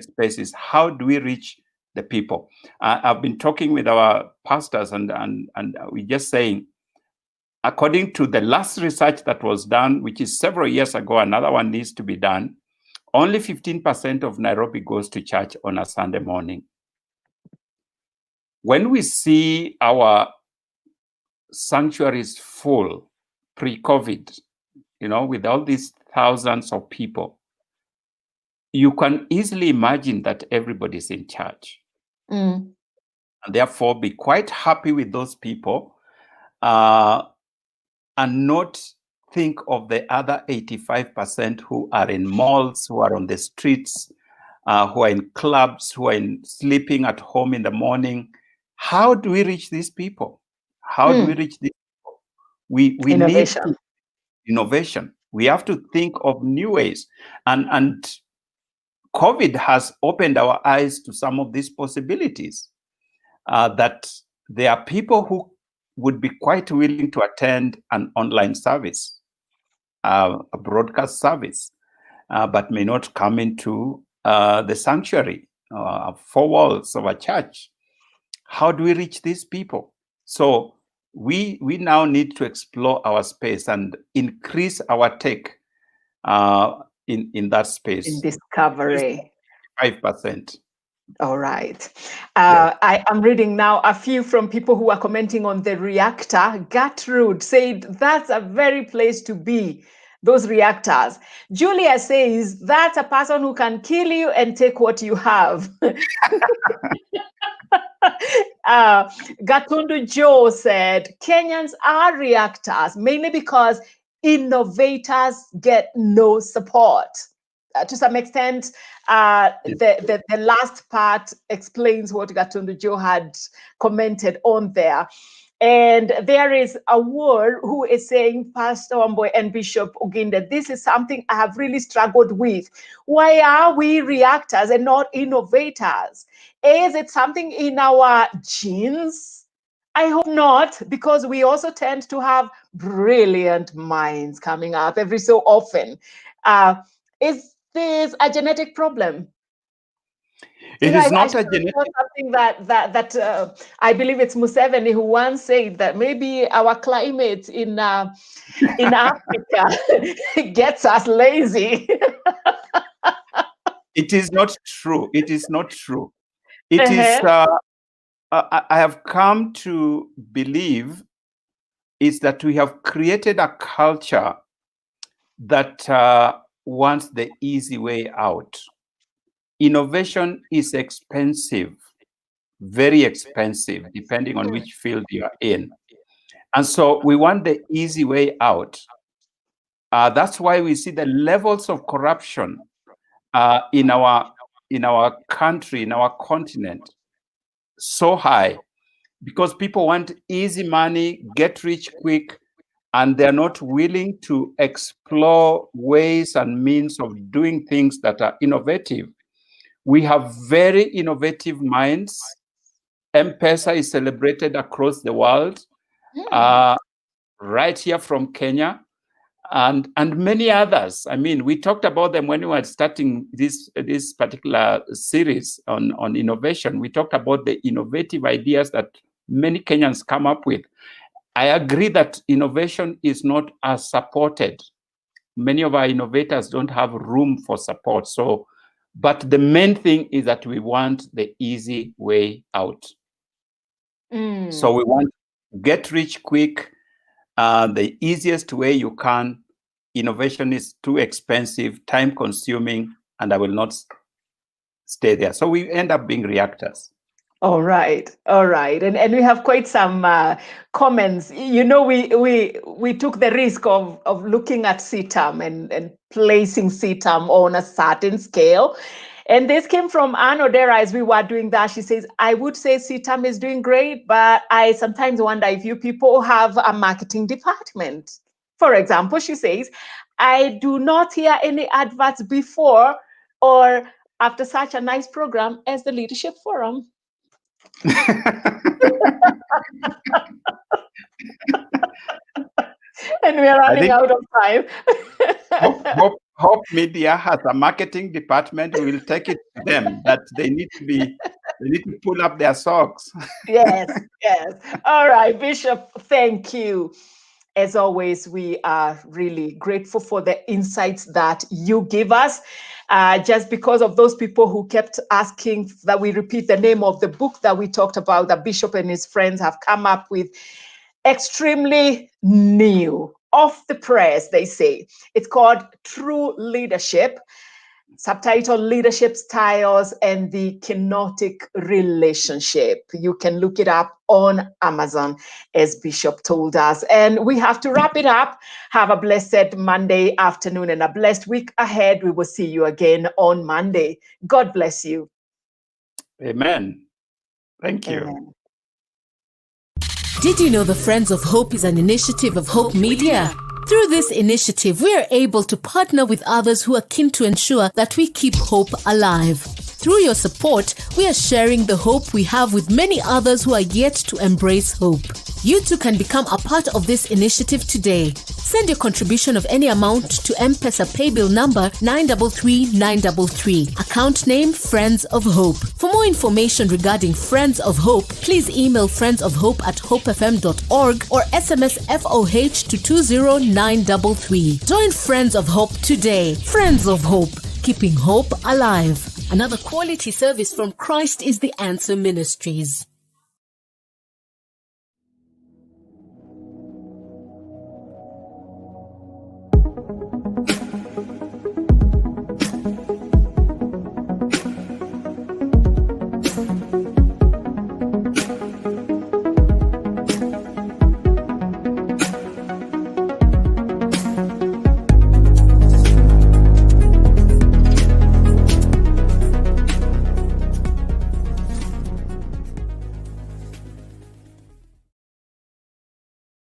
space, is how do we reach the people? I've been talking with our pastors, and we're just saying, according to the last research that was done, which is several years ago, another one needs to be done, only 15% of Nairobi goes to church on a Sunday morning. When we see our sanctuaries full pre-COVID, with all these thousands of people, you can easily imagine that everybody's in church. And therefore be quite happy with those people and not think of the other 85% who are in malls, who are on the streets, who are in clubs, who are sleeping at home in the morning. How do we reach these people? How do we reach these people? We need innovation. We have to think of new ways. And COVID has opened our eyes to some of these possibilities, that there are people who would be quite willing to attend an online service, a broadcast service, but may not come into the sanctuary, 4 walls of a church. How do we reach these people? So we now need to explore our space and increase our take in that space. In discovery. 5%. All right. I am reading now a few from people who are commenting on the reactor. Gertrude said, that's a very place to be, those reactors. Julia says, that's a person who can kill you and take what you have. Gatundu Joe said, Kenyans are reactors, mainly because innovators get no support. To some extent, the last part explains what Gatundu Joe had commented on there. And there is a word who is saying, Pastor Wambui and Bishop Oginda, this is something I have really struggled with. Why are we reactors and not innovators? Is it something in our genes? I hope not, because we also tend to have brilliant minds coming up every so often. Is this a genetic problem? It is not a genetic. Something that I believe it's Museveni who once said that maybe our climate in Africa gets us lazy. It is not true. It is not true. It is. I have come to believe is that we have created a culture that wants the easy way out. Innovation is expensive, very expensive, depending on which field you are in. And so we want the easy way out. That's why we see the levels of corruption in our country, in our continent, so high, because people want easy money, get rich quick, and they're not willing to explore ways and means of doing things that are innovative. We have very innovative minds. M-Pesa is celebrated across the world, right here from Kenya. and many others. I mean, we talked about them when we were starting this particular series on innovation. We talked about the innovative ideas that many Kenyans come up with. I agree that innovation is not as supported. Many of our innovators don't have room for support. So, but the main thing is that we want the easy way out. So we want get rich quick, the easiest way you can. Innovation is too expensive, time consuming, and I will not stay there. So we end up being reactors. All right. And we have quite some comments. You know, we took the risk of looking at CTAM and placing CTAM on a certain scale. And this came from Anne Odera as we were doing that. She says, I would say CTAM is doing great, but I sometimes wonder if you people have a marketing department. For example, she says, I do not hear any adverts before or after such a nice program as the Leadership Forum. And we are running out of time. Hope Media has a marketing department. We will take it to them that they need to pull up their socks. Yes. All right, Bishop, thank you. As always, we are really grateful for the insights that you give us. Just because of those people who kept asking that we repeat the name of the book that we talked about, that Bishop and his friends have come up with, extremely new, off the press, they say. It's called True Leadership, subtitle Leadership Styles and the Kenotic Relationship. You can look it up on Amazon, as Bishop told us. And we have to wrap it up. Have a blessed Monday afternoon and a blessed week ahead. We will see you again on Monday. God bless you. Amen. Thank you. Amen. Did you know the Friends of Hope is an initiative of Hope Media? Through this initiative, we are able to partner with others who are keen to ensure that we keep hope alive. Through your support, we are sharing the hope we have with many others who are yet to embrace hope. You too can become a part of this initiative today. Send your contribution of any amount to M-Pesa paybill number 933933. Account name Friends of Hope. For more information regarding Friends of Hope, please email friendsofhope@hopefm.org or SMS FOH to 20933. Join Friends of Hope today. Friends of Hope, keeping hope alive. Another quality service from Christ is the Answer Ministries.